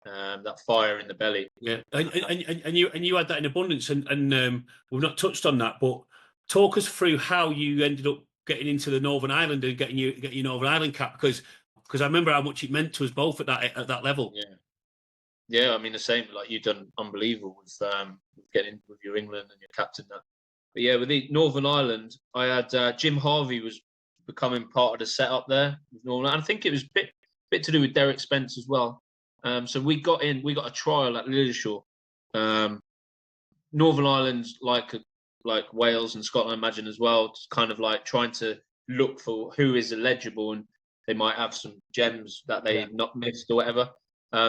that fire in the belly. Yeah, and you had that in abundance, and we've not touched on that, but talk us through how you ended up getting into the Northern Ireland and getting your Northern Ireland cap, because I remember how much it meant to us both at that level. Yeah. I mean, the same. Like, you've done unbelievable with getting with your England and your captain. That, but yeah, with the Northern Ireland, I had Jim Harvey was becoming part of the setup there with Northern. And I think it was a bit to do with Derek Spence as well. So we got a trial at Lilleshall. Northern Ireland's like Wales and Scotland, I imagine, as well. Just kind of like trying to look for who is eligible, and they might have some gems that they not missed or whatever.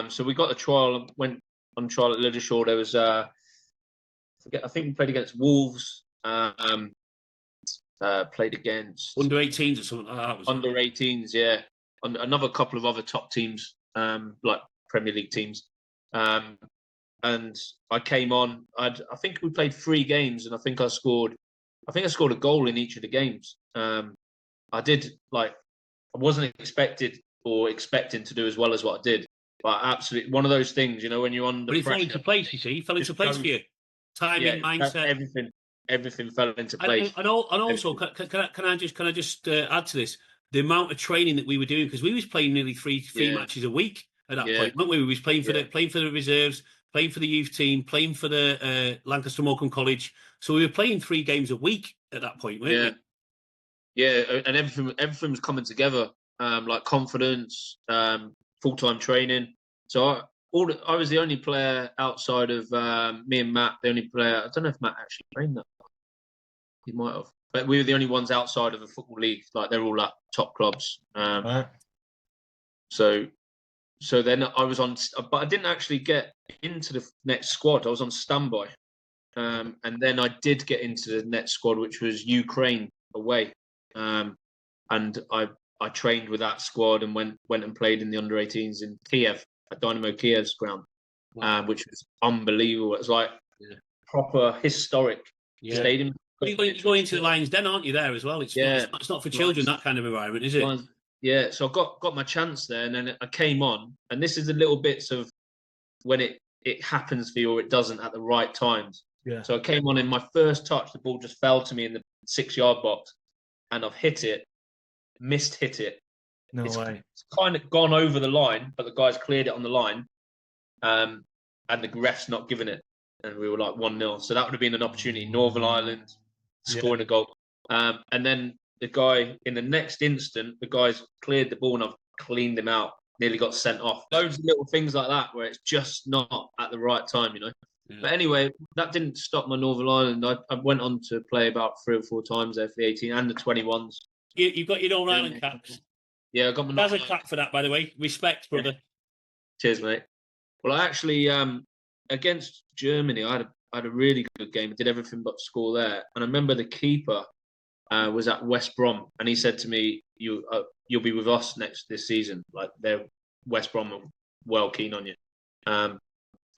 So we got a trial and went on trial at Lilleshall. There was I think we played against Wolves. Played against under 18s or something like that. Under 18s, yeah. Another couple of other top teams, like Premier League teams. And I came on. I think we played 3 games, and I think I scored a goal in each of the games. I wasn't expecting to do as well as what I did. But absolutely, one of those things, when you're on the pressure. But he fell into place, you see. He fell into place for you. Timing, mindset. Everything fell into place. And also, can I just add to this? The amount of training that we were doing, because we was playing nearly three matches a week at that point, weren't we? We was playing for the reserves, playing for the youth team, playing for the Lancaster Morecambe College. So we were playing 3 games a week at that point, weren't we? Yeah, and everything was coming together, like confidence, full-time training. So I was the only player outside of me and Matt. The only player. I don't know if Matt actually trained that. He might have, but we were the only ones outside of the football league. Like, they're all at top clubs. Right. So then I was on, but I didn't actually get into the next squad. I was on standby, and then I did get into the next squad, which was Ukraine away, and I trained with that squad and went and played in the under-18s in Kiev at Dynamo Kiev's ground, which was unbelievable. It was like proper historic stadium. You're going into the Lions Den, aren't you, there as well? It's not for children, that kind of environment, is it? Yeah, so I got my chance there, and then I came on, and this is the little bits of when it happens for you or it doesn't at the right times. Yeah. So I came on, in my first touch, the ball just fell to me in the 6-yard box, and I've hit it. No way. It's kind of gone over the line, but the guys cleared it on the line, and the ref's not giving it, and we were like 1-0. So that would have been an opportunity. Northern Ireland scoring a goal, and then the guy in the next instant, the guys cleared the ball, and I've cleaned him out. Nearly got sent off. Loads of little things like that where it's just not at the right time, Yeah. But anyway, that didn't stop my Northern Ireland. I went on to play about 3 or 4 times there for the 18 and the 21s. You've got your Northern Ireland caps. Yeah, I got my. There's a clap for that, by the way. Respect, brother. Cheers, mate. Well, I actually against Germany, I had a really good game. I did everything but score there, and I remember the keeper was at West Brom, and he said to me, "You'll be with us this season. Like, they're West Brom are well keen on you." And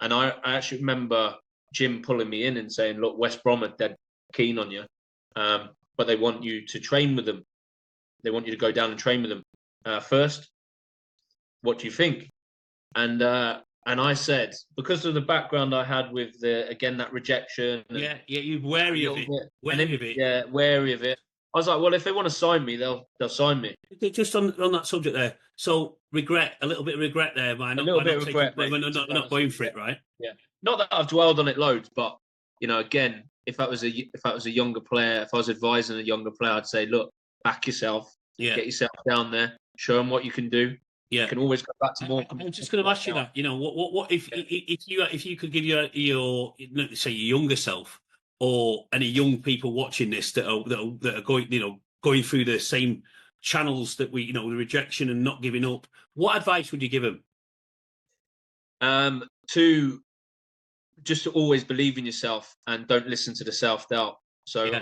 I actually remember Jim pulling me in and saying, "Look, West Brom are dead keen on you, but they want you to train with them. They want you to go down and train with them first. What do you think?" And I said, because of the background I had with that rejection. You're wary of it. Yeah, wary of it. I was like, well, if they want to sign me, they'll sign me. Just on that subject there. So a little bit of regret there, man. A little bit of regret. We're not going for it, right? Yeah. Not that I've dwelled on it loads, but again, if I was a younger player, if I was advising a younger player, I'd say, look, back yourself, get yourself down there, show them what you can do. Yeah, you can always go back to more. I'm just going to ask you that. What if you could give your say your younger self or any young people watching this that are going through the same channels that we the rejection and not giving up, what advice would you give them? To always believe in yourself and don't listen to the self-doubt. So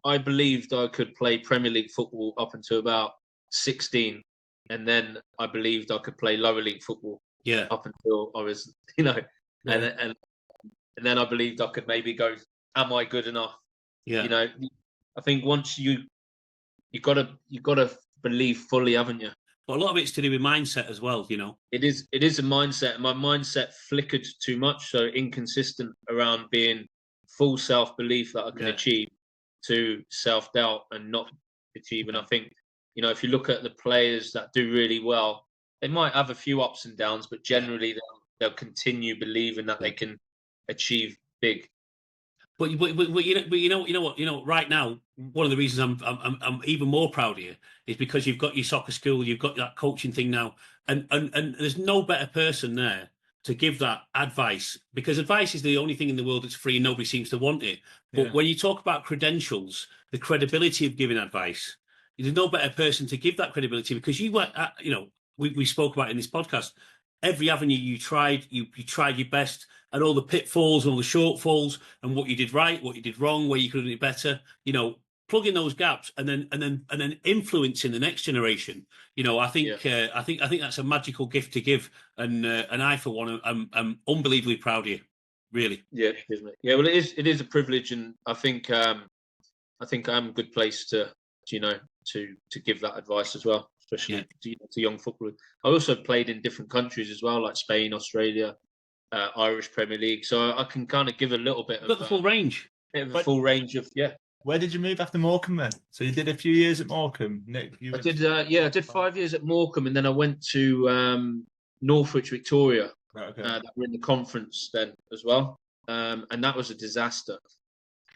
I believed I could play Premier League football up until about 16. and then I believed I could play lower league football. Yeah. Up until I was, and then I believed I could maybe go. Am I good enough? Yeah. I think once you gotta believe fully, haven't you? But a lot of it's to do with mindset as well. It is a mindset. My mindset flickered too much, so inconsistent around being full self belief that I can achieve to self doubt and not achieve. And I think, if you look at the players that do really well, they might have a few ups and downs, but generally they'll continue believing that they can achieve big. But you know what? Right now, one of the reasons I'm even more proud of you is because you've got your soccer school, you've got that coaching thing now, and there's no better person there to give that advice, because advice is the only thing in the world that's free and nobody seems to want it. But when you talk about credentials, the credibility of giving advice, there's no better person to give that credibility, because you were, we spoke about in this podcast. Every avenue you tried, you tried your best, and all the pitfalls and all the shortfalls, and what you did right, what you did wrong, where you could have done it better. Plugging those gaps, and then influencing the next generation. I think that's a magical gift to give, and I for one, I'm unbelievably proud of you, really. Yeah, isn't it? Yeah, well, it is a privilege, and I think I'm a good place to give that advice as well, especially to young footballers. I also played in different countries as well, like Spain, Australia, Irish Premier League, so I can kind of give a little bit of the full range. Full range of Where did you move after Morecambe then? So you did a few years at Morecambe, Nick. I did 5 years at Morecambe, and then I went to Northwich, Victoria. Right, okay. That were in the conference then as well, and that was a disaster.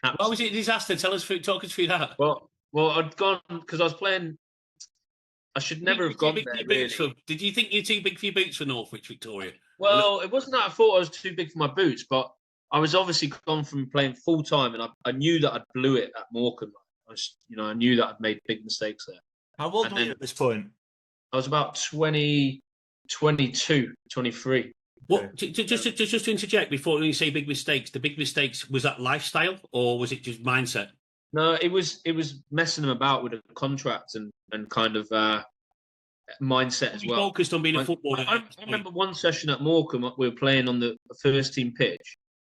Why was it a disaster? Talk us through that. Well, I'd gone because I was playing. I should never have gone there. Really. Did you think you're too big for your boots for Northwich, Victoria? Well, it wasn't that I thought I was too big for my boots, but I was obviously gone from playing full time, and I knew that I'd blew it at Morecambe. I knew that I'd made big mistakes there. How old were you at this point? I was about 20, 22, 23. What? Just to interject before you say big mistakes. The big mistakes, was that lifestyle or was it just mindset? No, it was messing them about with a contract and kind of mindset as well. Focused on being a footballer. I remember one session at Morecambe, we were playing on the first team pitch.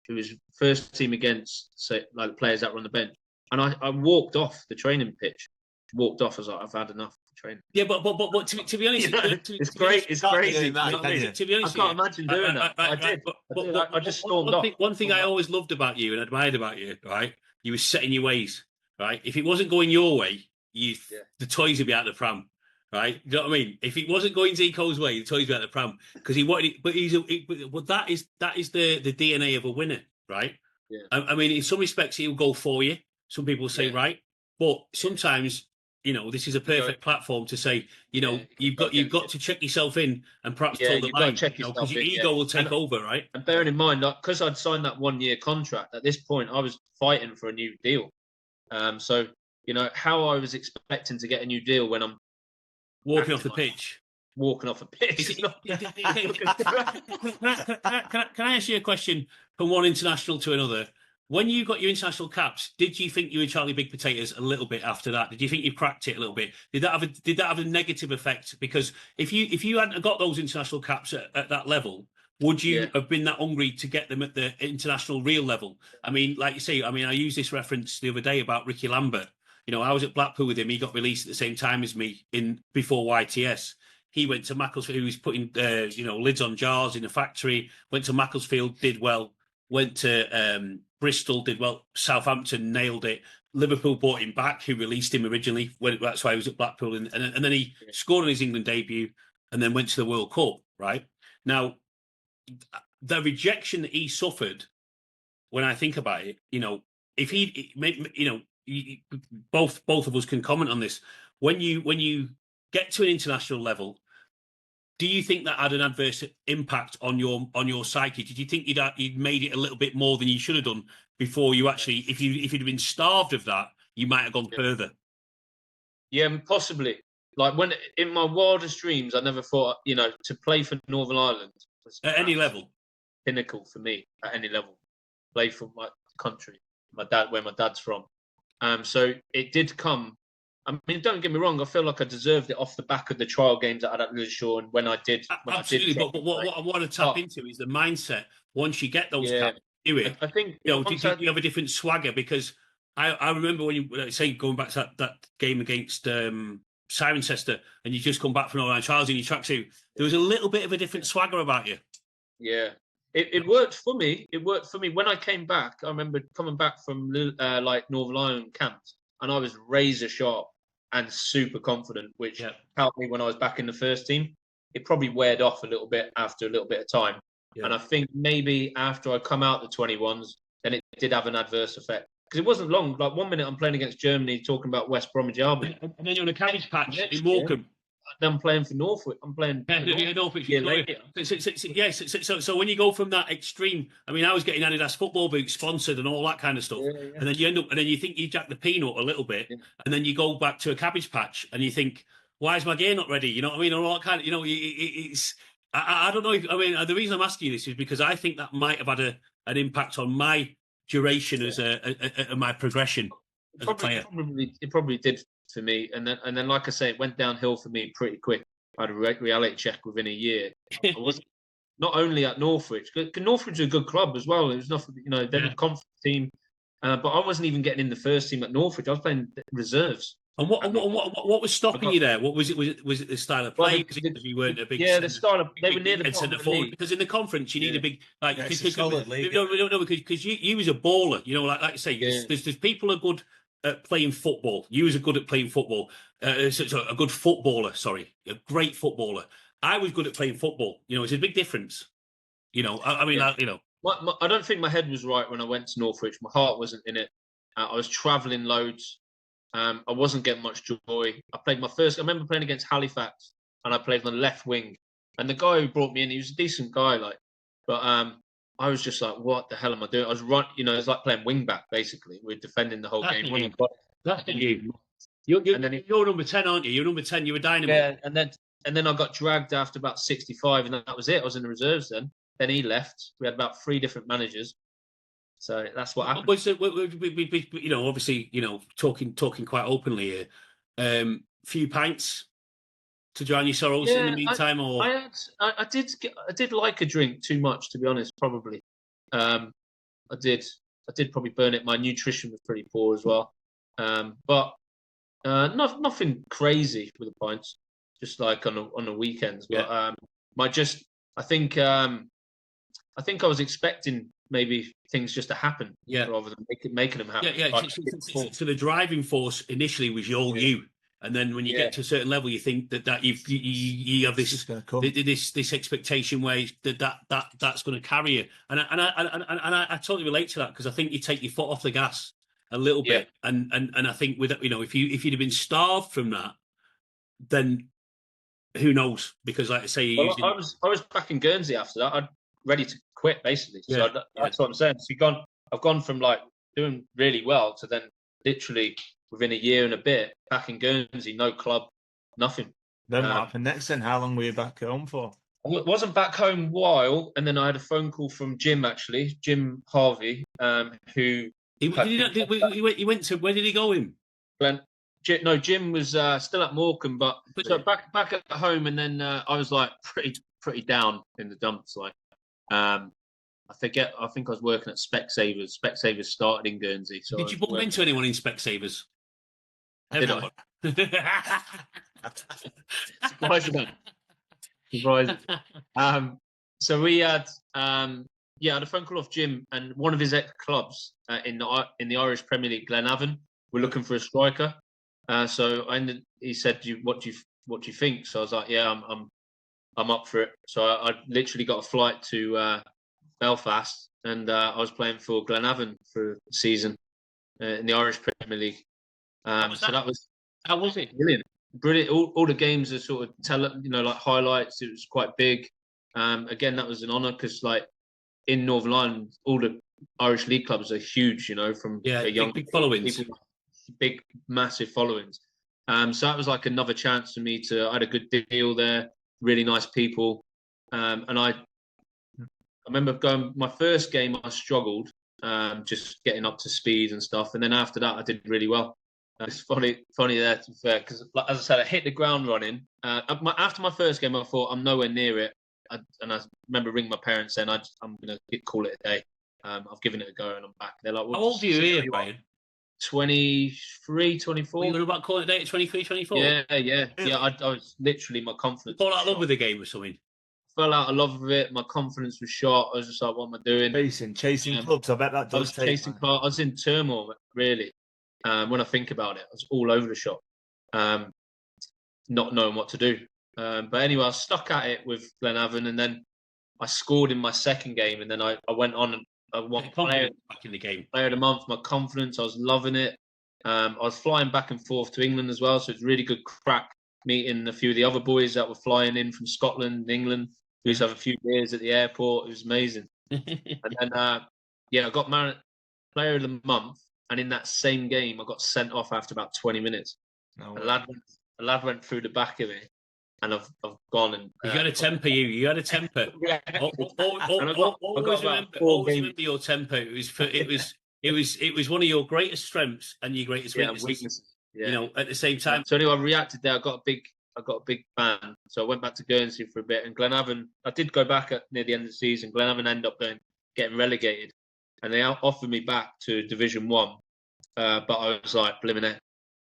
It was first team against, say, like the players that were on the bench, and I walked off the training pitch. Walked off as I've had enough training. Yeah, but to be honest, it's great. It's crazy. To be honest, I can't imagine doing that. I did. I just stormed off. One thing I always loved about you and admired about you, right? You were set in your ways, right? If it wasn't going your way, the toys would be out of the pram, right? You know what I mean? If it wasn't going Zico's way, the toys would be out of the pram, because he wanted it. But that is the DNA of a winner, right? Yeah. I mean, in some respects, he'll go for you. Some people say right, but sometimes. This is a perfect platform to say, you've got to check yourself in and perhaps toe the line, because your ego will take over, right? And bearing in mind, because I'd signed that 1 year contract, at this point I was fighting for a new deal. So how I was expecting to get a new deal when I'm walking off the pitch. Walking off a pitch. Can I ask you a question from one international to another? When you got your international caps, did you think you were Charlie Big Potatoes a little bit after that? Did you think you cracked it a little bit? Did that have a negative effect? Because if you hadn't got those international caps at that level, would you have been that hungry to get them at the international real level? I mean, like you say, I used this reference the other day about Ricky Lambert. I was at Blackpool with him. He got released at the same time as me before YTS. He went to Macclesfield. He was putting lids on jars in a factory. Went to Macclesfield, did well. Went to Bristol, did well. Southampton nailed it. Liverpool bought him back, who released him originally. That's why he was at Blackpool. And then he scored on his England debut and then went to the World Cup, right? Now, the rejection that he suffered, when I think about it, if both of us can comment on this. When you get to an international level, do you think that had an adverse impact on your psyche? Did you think you'd made it a little bit more than you should have done before you actually, if you'd been starved of that, you might have gone further? Yeah, possibly. Like when in my wildest dreams, I never thought to play for Northern Ireland was at any level pinnacle for me at any level. Play for my country, where my dad's from. So it did come. I mean, don't get me wrong. I feel like I deserved it off the back of the trial games that I had at Lewisham, and when I did. Absolutely, but what I want to tap into is the mindset. Once you get those caps, do it. I think do you have a different swagger? Because I remember when you say going back to that game against Cirencester, and you just come back from All-Round Trials in your tracksuit. There was a little bit of a different swagger about you. Yeah, it worked for me. It worked for me when I came back. I remember coming back from like Northern Ireland camps, and I was razor sharp and super confident, which helped me when I was back in the first team. It probably weared off a little bit after a little bit of time, and I think maybe after I come out the 21s, then it did have an adverse effect. Because it wasn't long. Like 1 minute I'm playing against Germany, talking about West Bromwich Albion, and then you're on a cabbage patch in Morecambe. Then I'm playing for Northwich. I'm playing for Northwich. So when you go from that extreme, I mean, I was getting Adidas football boots sponsored and all that kind of stuff, and then you end up, and then you think you jack the peanut a little bit, and then you go back to a cabbage patch, and you think, why is my gear not ready? You know what I mean? Or all that kind of, it's. I don't know. I mean, the reason I'm asking you this is because I think that might have had an impact on my duration as my progression as a player. It probably did for me, and then like I say, it went downhill for me pretty quick. I had a reality check within a year. I was not only at Northwich, because Northwich is a good club as well. It was nothing, they're a conference team, but I wasn't even getting in the first team at Northwich. I was playing reserves. And what was stopping you there? What was it? Was it the style of play? Because you weren't a big the style of they were near the bottom of the league. Because in the conference you need a big solid league. No, because you was a baller. Like I say, there's people who are good at playing football. You was good at playing football. So a good footballer. Sorry, a great footballer. I was good at playing football. It's a big difference. I mean. I don't think my head was right when I went to Northwich. My heart wasn't in it. I was travelling loads. I wasn't getting much joy. I remember playing against Halifax, and I played on the left wing. And the guy who brought me in, he was a decent guy, but I was just like, what the hell am I doing? I was it's like playing wing back basically. We're defending the whole game. That's you. You're number 10, aren't you? You're number 10. You were dynamo. Yeah, and then I got dragged after about 65, and that was it. I was in the reserves then. Then he left. We had about 3 different managers. So that's what happened. Obviously, talking quite openly here. Few pints to drown your sorrows in the meantime, I did like a drink too much, to be honest. Probably, I did probably burn it. My nutrition was pretty poor as well, but nothing crazy with the pints. Just like on the weekends. But I think I was expecting maybe things just to happen, rather than making them happen. So the driving force initially was you, and then when you get to a certain level, you think that you have this expectation where that's going to carry you, and I totally relate to that because I think you take your foot off the gas a little bit, and I think with if you'd have been starved from that, then who knows? Because like I say, I was back in Guernsey after that. I'd ready to quit basically. So that's what I'm saying. So I've gone from like doing really well to then literally within a year and a bit back in Guernsey, no club, nothing. Then what happened next? Then how long were you back home for? I wasn't back home a while, and then I had a phone call from Jim Harvey, who he went to. Where did he go in? Jim was still at Morecambe, but so back at home, and then I was like pretty down in the dumps. Like, I think I was working at Specsavers. Specsavers started in Guernsey. So did you bump into anyone in Specsavers? Everyone. Surprising. So we had had a phone call off Jim, and one of his ex clubs in the Irish Premier League, Glenavon, were looking for a striker. He said, "What do you think?" So I was like, "Yeah, I'm up for it." So I literally got a flight to Belfast, and I was playing for Glenavon for a season in the Irish Premier League. How was it? Brilliant. All the games are sort of like highlights. It was quite big. Again, that was an honour because like in Northern Ireland, all the Irish league clubs are huge. From young big followings. People, big, massive followings. So that was like another chance for me I had a good deal there, really nice people. And I remember going, my first game, I struggled, just getting up to speed and stuff. And then after that, I did really well. It's funny there, to be fair, because as I said, I hit the ground running. After my first game, I thought I'm nowhere near it, and I remember ringing my parents saying I'm going to call it a day. I've given it a go and I'm back. They're like, how old are you here, Brian? 23, 24. Were you about calling it a day at 23, 24? Yeah. I was literally, my confidence. Fall out of love with the game or something? Fell out of love with it. My confidence was shot. I was just like, what am I doing? Chasing clubs. I bet that does. I was chasing clubs. I was in turmoil, really. When I think about it, I was all over the shop, not knowing what to do. But anyway, I was stuck at it with Glenavon, and then I scored in my second game, and then I went on and I won back in the game. Player of the month. My confidence, I was loving it. I was flying back and forth to England as well, so it's really good crack meeting a few of the other boys that were flying in from Scotland and England. We used to have a few beers at the airport. It was amazing. And then, I got married Player of the month, and in that same game, I got sent off after about 20 minutes. No a lad went through the back of me, and I've gone and. You got a temper, you got a temper. Always remember your temper. It was one of your greatest strengths and your greatest weaknesses. Yeah. You know, at the same time. So anyway, I reacted there. I got a big ban. So I went back to Guernsey for a bit, and Glenavon. I did go back near the end of the season. Glenavon ended up getting relegated, and they offered me back to Division 1. But I was like, blimmin' it.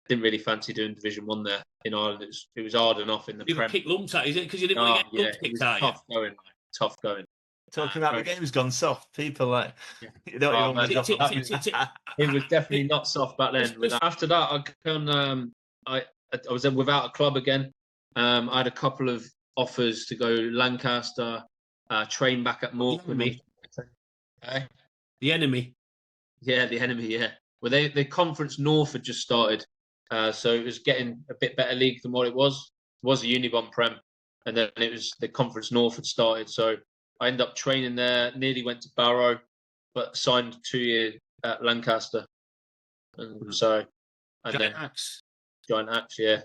Didn't really fancy doing Division 1 there in Ireland. It was hard enough in the Prem. You kicked lumps at, is it? Because you didn't want to get lumps kicked out. Tough going. Talking about the game's gone soft. People like it was definitely not soft back then. After that, I was without a club again. I had a couple of offers to go Lancaster, train back at Morecambe. The enemy. Yeah, the enemy. Yeah. Well, the Conference North had just started, so it was getting a bit better league than what it was. It was a Unibond Prem, and then it was the Conference North had started. So I ended up training there. Nearly went to Barrow, but signed 2 years at Lancaster. And so, Giant Axe, yeah.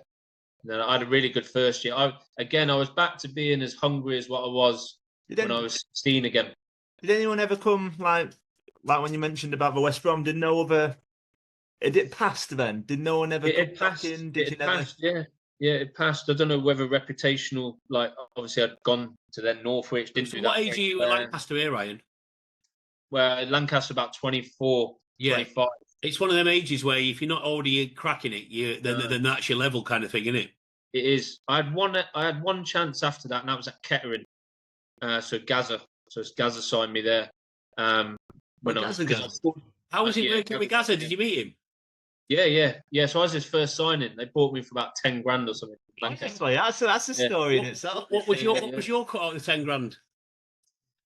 And then I had a really good first year. I was back to being as hungry as what I was when I was 16 again. Did anyone ever come like when you mentioned about the West Brom? Did no other? It passed then. Did no one ever come back in? Did you never? Passed, yeah, it passed. I don't know whether reputational. Like obviously, I'd gone to then Northwich. Didn't do that. What age are you at Lancaster here, Ryan? Well, Lancaster about 24, 25. It's one of them ages where if you're not already cracking it, then that's your level kind of thing, isn't it? It is. I had one chance after that, and that was at Kettering. So Gaza signed me there. When How was it working with Gaza? Did you meet him? Yeah. So I was his first signing. They bought me for about 10 grand or something. That's a story in itself. What was your cut out of 10 grand?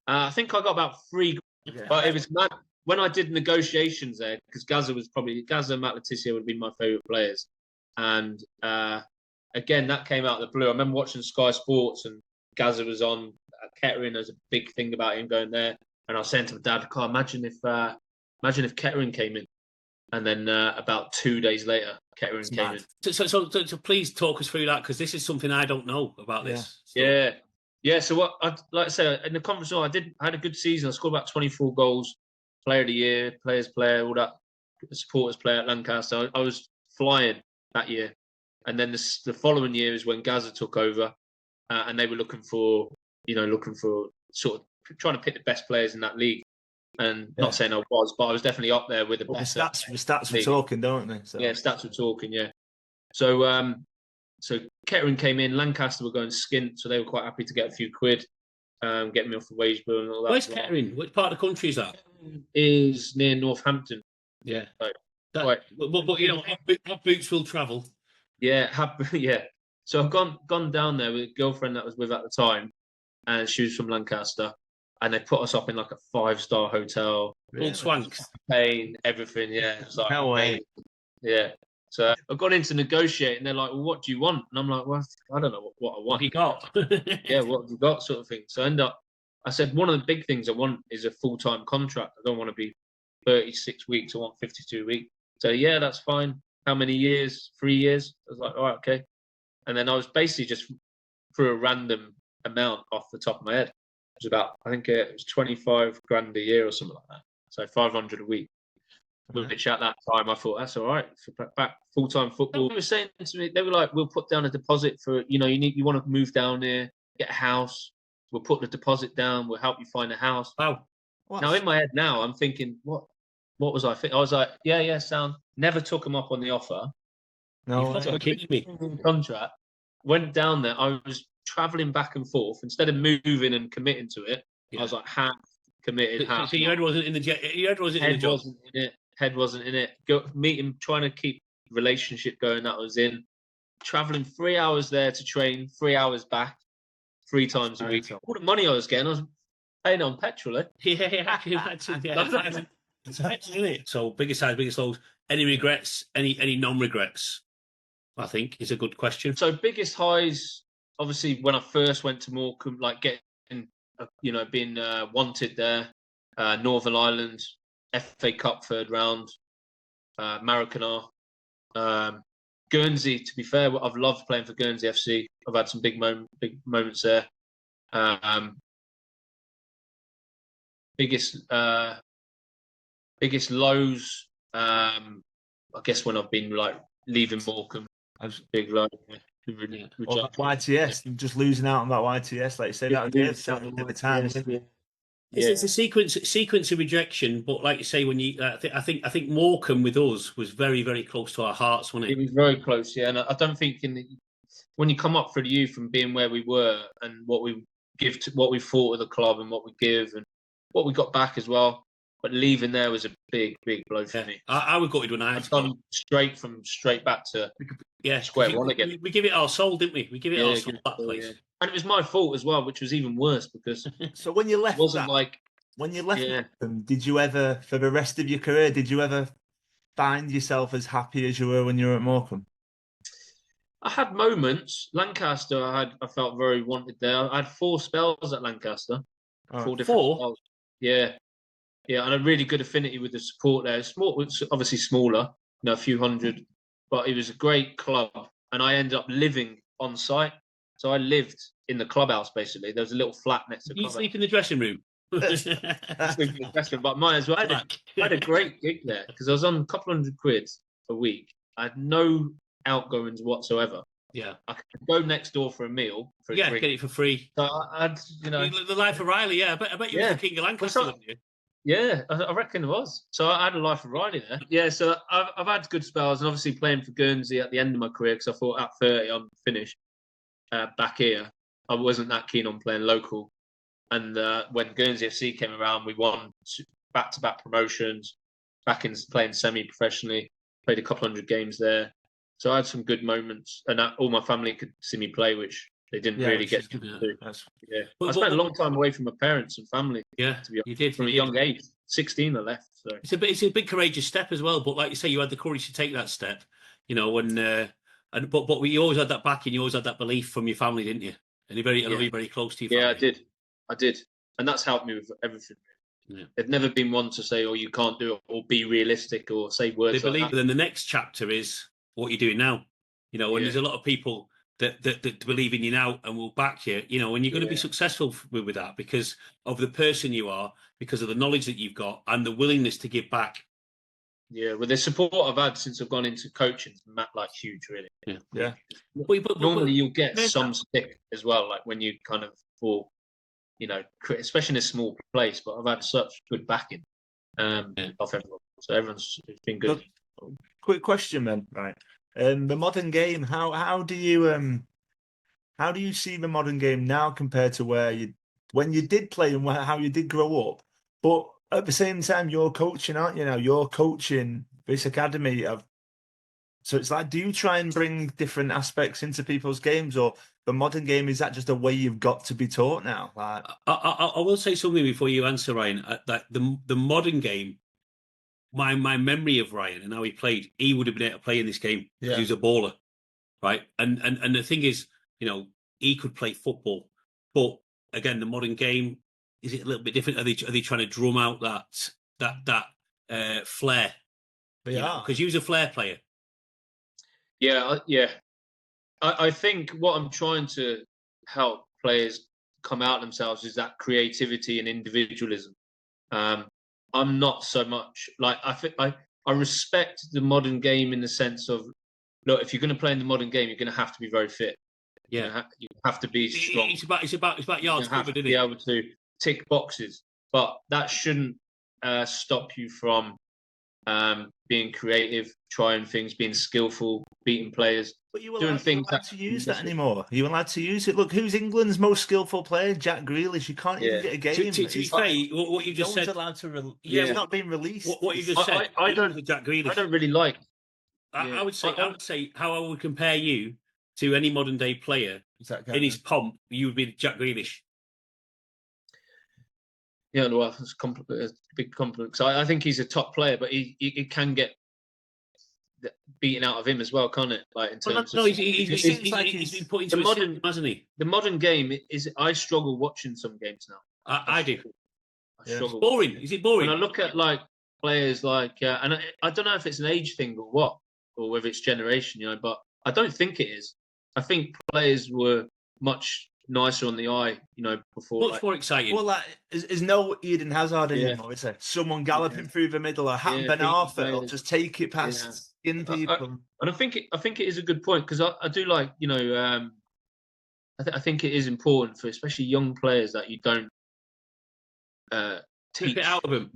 I think I got about 3 grand. Yeah. But it was mad. When I did negotiations there, because Gaza and Matt Letizia would have been my favourite players. And again, that came out of the blue. I remember watching Sky Sports and Gaza was on Kettering. There's a big thing about him going there. And I was saying to my dad, imagine if Kettering came in. And then about 2 days later, Kettering came in. So please talk us through that, because this is something I don't know about this. Yeah. So what like I said, in the conference, I had a good season. I scored about 24 goals. Player of the year, players player, all that. Supporters player at Lancaster. I was flying that year. And then the following year is when Gaza took over, and they were looking for sort of trying to pick the best players in that league. And not saying I was, but I was definitely up there with the best. The stats were talking, don't they? So. Yeah, stats were talking. Yeah. So Kettering came in. Lancaster were going skint, so they were quite happy to get a few quid, get me off the wage bill and all that. Where's Kettering? Which part of the country is that? Is near Northampton. Yeah. But you know, our boots will travel. Yeah, yeah. So I've gone down there with a girlfriend that I was with at the time, and she was from Lancaster. And they put us up in like a 5-star hotel. All swanks. Paying everything, yeah. It's like, no way. Yeah. So I got in to negotiate, and they're like, well, what do you want? And I'm like, well, I don't know what I want. What have you got? Yeah, what have you got, sort of thing. So I said, one of the big things I want is a full-time contract. I don't want to be 36 weeks. I want 52 weeks. So, yeah, that's fine. How many years? 3 years? I was like, all right, okay. And then I was basically just threw a random amount off the top of my head. It was about, I think it was 25 grand a year or something like that. So 500 a week. which at that time I thought that's all right for back full-time football. They were saying to me, they were like, "We'll put down a deposit for you want to move down there, get a house. We'll put the deposit down. We'll help you find a house." Wow. Now in my head now I'm thinking, what was I thinking? I was like, yeah, sound. Never took them up on the offer. No, You've got to kidding me. Contract. Went down there. I was traveling back and forth instead of moving and committing to it. I was like half committed, half. So your head wasn't in the your head wasn't in the job. Wasn't in it. Head wasn't in it. Go meet him, trying to keep relationship going. That was in. Traveling 3 hours there to train, 3 hours back, 3 times a week. All the money I was getting, I was paying on petrol. So biggest highs, biggest lows. Any regrets? Any non-regrets? I think is a good question. So biggest highs, obviously, when I first went to Morecambe, like getting, being wanted there, Northern Ireland, FA Cup 3rd round, Maracana, Guernsey. To be fair, I've loved playing for Guernsey FC. I've had some big moments there. Biggest lows, I guess when I've been like leaving Morecambe. Big low. That YTS, just losing out on that YTS, like you say, that was at the time. It's a sequence of rejection, but like you say, when you, I think Morecambe with us was very, very close to our hearts, wasn't it? It was very close, yeah. And I don't think when you come up for the youth and being where we were and what we give to what we thought of the club and what we give and what we got back as well. But leaving there was a big blow for me. I would gutted when I had gone straight back to square one again. We give it our soul, didn't we? We give it our soul that place. Yeah. And it was my fault as well, which was even worse because. So when you left, when you left them, did you ever, for the rest of your career, did you ever find yourself as happy as you were when you were at Morecambe? I had moments. Lancaster, I felt very wanted there. I had 4 spells at Lancaster. 4 different spells. Yeah. Yeah, and a really good affinity with the support there. It's obviously smaller, a few hundred, but it was a great club. And I ended up living on site. So I lived in the clubhouse, basically. There was a little flat next to the clubhouse. You sleep in the dressing room? Sleep in the dressing room, but mine as well. I had a great gig there because I was on a couple £100 a week. I had no outgoings whatsoever. Yeah, I could go next door for a meal. Get it for free. So I'd, the life of Riley. Yeah, I bet you were the king of Lancaster, weren't you? Yeah, I reckon it was. So I had a life of Riley there. Yeah, so I've had good spells, and obviously playing for Guernsey at the end of my career because I thought at 30 I'm finished. Back here, I wasn't that keen on playing local, and when Guernsey FC came around, we won back-to-back promotions. Back in playing semi-professionally, played a couple hundred games there. So I had some good moments, and all my family could see me play, which they didn't really get to do. I spent a long time away from my parents and family. Yeah, to be honest, you did from a young age. 16, I left. So it's a big courageous step as well. But like you say, you had the courage to take that step. But we always had that backing. You always had that belief from your family, didn't you? And you're very close to your family. Yeah, I did, and that's helped me with everything. Yeah. They've never been one to say, "Oh, you can't do it," or be realistic, or say words. They believe. Then the next chapter is what you're doing now. And there's a lot of people that believe in you now and will back you. And you're going to be successful with that because of the person you are, because of the knowledge that you've got, and the willingness to give back. Yeah, well, the support I've had since I've gone into coaching is huge, really. Yeah. But normally you'll get some stick as well, like when you kind of fall, especially in a small place. But I've had such good backing off everyone, so everyone's been good. Quick question, then, right? The modern game. How do you see the modern game now compared to when you did play and how you did grow up? But at the same time, you're coaching, aren't you? Now you're coaching this academy so it's like, do you try and bring different aspects into people's games, or the modern game, is that just a way you've got to be taught now? Like, I will say something before you answer, Ryan. That the modern game, my memory of Ryan and how he played, he would have been able to play in this game because he was a baller, right? And the thing is, he could play football, but again, the modern game, is it a little bit different? Are they trying to drum out that flair? They are, because he was a flair player. Yeah. I think what I'm trying to help players come out themselves is that creativity and individualism. I'm not so much like I I respect the modern game in the sense of, look, if you're going to play in the modern game, you're going to have to be very fit. Yeah, you have to be strong. It's about yards covered, to isn't be it? able to tick boxes, but that shouldn't stop you from being creative, trying things, being skillful, beating players. But you were doing allowed, things you allowed to use that anymore. You were allowed to use it. Look, who's England's most skillful player? Jack Grealish. You can't even get a game. To be fair, what you just No one's said. allowed to. It's not being released. What you just said. I don't. Jack Grealish. I don't really like. I would say how I would compare you to any modern day player in his pomp. You would be Jack Grealish. Yeah, well, it's a big compliment. So I think he's a top player, but he can get beaten out of him as well, can't it? Like in terms of he's been put into the modern, system, hasn't he? The modern game is. I struggle watching some games now. I do. I struggle. Boring. Is it boring? When I look at like players like, and I don't know if it's an age thing or what, or whether it's generation, but I don't think it is. I think players were much nicer on the eye, before. Much more exciting. Well, there's no Eden Hazard anymore, is there? Someone galloping through the middle, or Hatton Ben Arthur, or just take it past skin people. And I think it is a good point, because I do like, I think it is important for especially young players that you don't teach it out of him.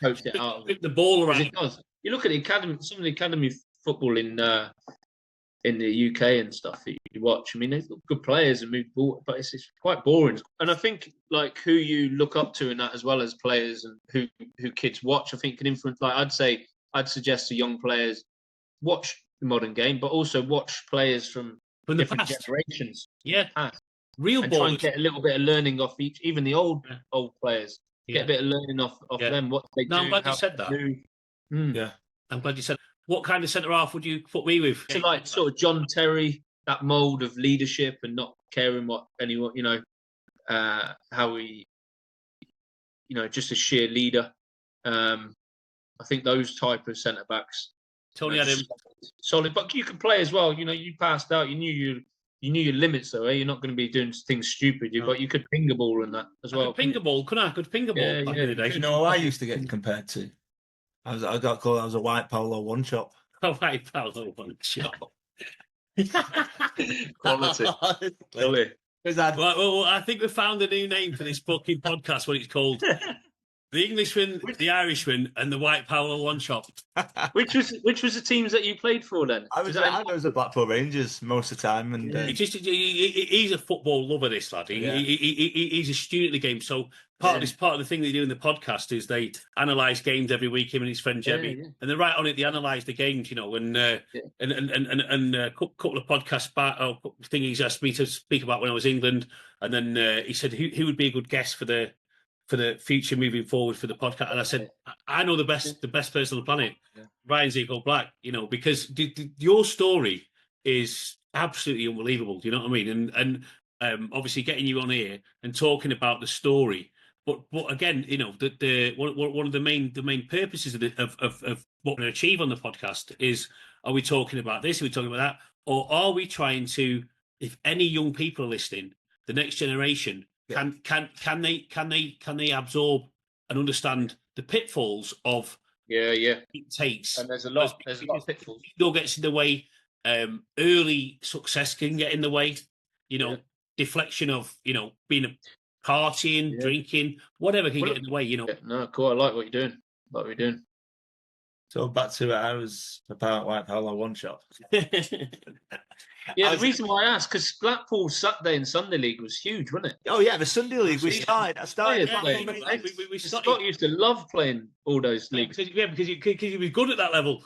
Coach it out of him. The ball around. It does. You look at the academy, some of the academy football in the UK and stuff that you watch. I mean, they've got good players and move ball, but it's quite boring. And I think like who you look up to in that, as well as players and who kids watch, I think can influence. Like I'd suggest to young players watch the modern game, but also watch players from different generations. Yeah, past. Real and ball. Try and get a little bit of learning off each, even the old players. Get a bit of learning off them. What they do. I'm glad you said that. Yeah, I'm glad you said. What kind of centre half would you put me with? So like sort of John Terry, that mould of leadership and not caring what anyone, how he, just a sheer leader. I think those type of centre backs. Tony Adams, solid, but you can play as well. You passed out. You knew your limits, though. You're not going to be doing things stupid. But you could ping a ball and that as well. I could ping a ball. Could I? Could ping a ball back in the day. You know who I used to get compared to? I got called. I was a white polo one chop. A white polo one chop. Quality. Well, I think we found a new name for this fucking podcast. What it's called. The Englishman, the Irishman, and the White Polo One Shop. Which was the teams that you played for then? I was at Blackpool Rangers most of the time, and he's a football lover. This lad, he's a student of the game. So part of the thing they do in the podcast is they analyse games every week. Him and his friend Jebby, and they're right on it. They analyse the games, and a couple of podcasts back, thing he's asked me to speak about when I was in England, and then he said who would be a good guest for the future moving forward for the podcast. And I said, I know the best person on the planet, Ryan Zico Black, because your story is absolutely unbelievable. Do you know what I mean? And obviously getting you on here and talking about the story. But again, the one of the main purposes of what we're going to achieve on the podcast is, are we talking about this? Are we talking about that? Or are we trying to, if any young people are listening, the next generation, can they absorb and understand the pitfalls of it takes? And there's a lot of pitfalls. Ego gets in the way. Early success can get in the way. Deflection of being a partying, drinking, whatever can get in the way. No, cool. I like what you're doing. So back to it, I was about White Polo One Shop. The reason why I asked, because Blackpool's Saturday and Sunday League was huge, wasn't it? Oh yeah, the Sunday League. I started. Scott used to love playing all those leagues. Because you were good at that level.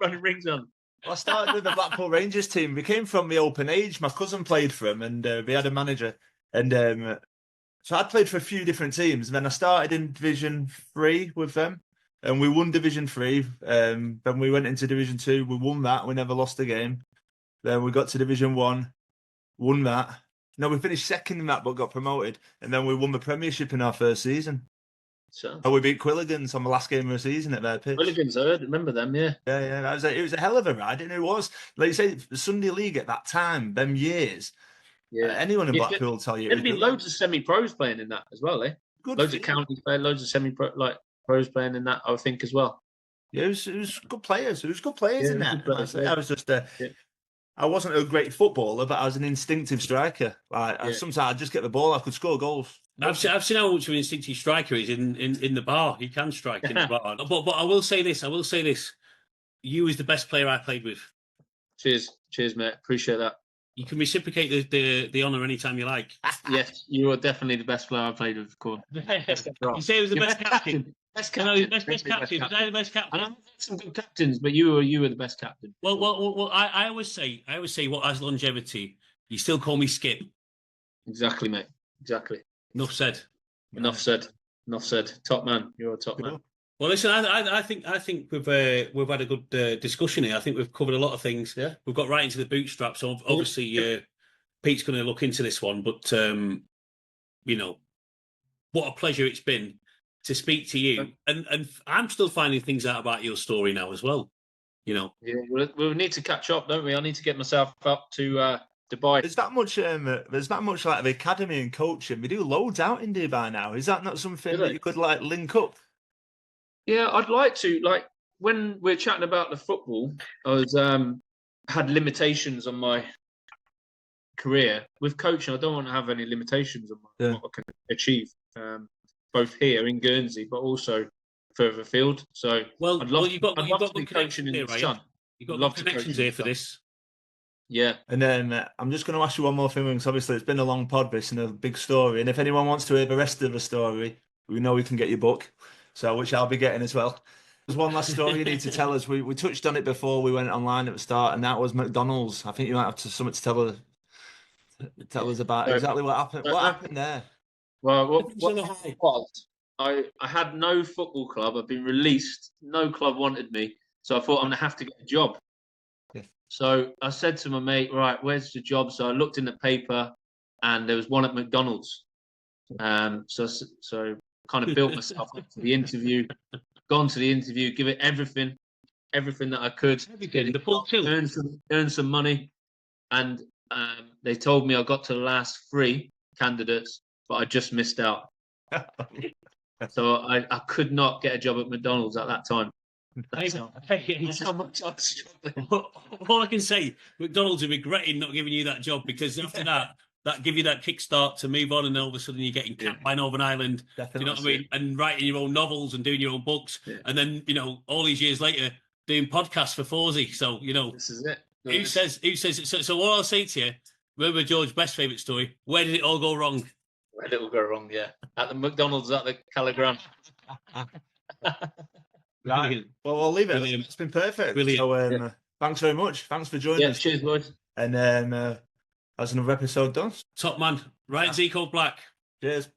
Running rings on. I started with the Blackpool Rangers team. We came from the open age. My cousin played for them, and we had a manager. And so I'd played for a few different teams. And then I started in Division 3 with them. And we won Division 3. Then we went into Division 2. We won that. We never lost a game. Then we got to Division 1. Won that. No, we finished second in that, but got promoted. And then we won the Premiership in our first season. So we beat Quilligans on the last game of the season at their pitch. Quilligans, I remember them, yeah. Yeah. It was a hell of a ride. And it was, like you say, the Sunday League at that time, them years. Yeah. Anyone in Blackpool will tell you. There'd been loads of semi-pros playing in that as well, eh? Loads of counties playing, loads of semi-pro, like pros playing in that, I would think as well. Yeah, it was good players. It was good players Yeah, in good that. players, I was just Yeah. I wasn't a great footballer, but I was an instinctive striker. Like sometimes I'd just get the ball, I could score goals. I've seen how much of an instinctive striker he is in the bar. He can strike in the bar. But I will say this. You was the best player I played with. Cheers, mate. Appreciate that. You can reciprocate the honour anytime you like. Yes, you are definitely the best player I played with, Corn. You say he was the best captain. Best No, captain. best captain. Was I the best captain? And I've had some good captains, but you were the best captain. Well, I always say what has longevity. You still call me Skip. Exactly, mate. Exactly. Enough said. Enough said. Top man. You're a top man. Well, listen, I think we've had a good discussion here. I think we've covered a lot of things. Yeah. We've got right into the bootstraps. So obviously, Pete's going to look into this one, but you know, what a pleasure it's been to speak to you. And I'm still finding things out about your story now as well. You know. Yeah, we'll need to catch up, don't we? I need to get myself up to Dubai. There's that much like the academy and coaching. We do loads out in Dubai now. Is that not something that you could like link up? Yeah, I'd like to. Like when we're chatting about the football, I was had limitations on my career. With coaching, I don't want to have any limitations on what I can achieve, both here in Guernsey, but also further afield. So, you've got to be good coaching in here, the right? sun. You've got Love good to connections coach here for this. Yeah. And then I'm just going to ask you one more thing, because obviously it's been a long pod, this and a big story. And if anyone wants to hear the rest of the story, we know we can get your book, so which I'll be getting as well. There's one last story you need to tell us. We touched on it before we went online at the start, and that was McDonald's. I think you might have something to tell us about exactly what happened. What happened there? Well, what was I had no football club. I've been released. No club wanted me, so I thought I'm gonna have to get a job. Yeah. So I said to my mate, right, where's the job? So I looked in the paper, and there was one at McDonald's. So kind of built myself up for the interview. Gone to the interview, give it everything that I could. The full tilt. Earn some money, and they told me I got to the last 3 candidates, but I just missed out. So I could not get a job at McDonald's at that time. That's how much I was struggling. All I can say, McDonald's are regretting not giving you that job, because after that give you that kickstart to move on, and then all of a sudden you're getting capped by Northern Ireland. Definitely. You know what I mean? And writing your own novels and doing your own books, and then all these years later doing podcasts for Forsey. So this is it. Who says? So what I'll say to you, remember George's best favourite story? Where did it all go wrong? Where did it all go wrong? Yeah, at the McDonald's at the Calagram. Right. Well, we'll leave it. Brilliant. It's been perfect. Brilliant. So, thanks very much. Thanks for joining us. Cheers, boys. And that's another episode done. Top man, right? Zico Black. Cheers.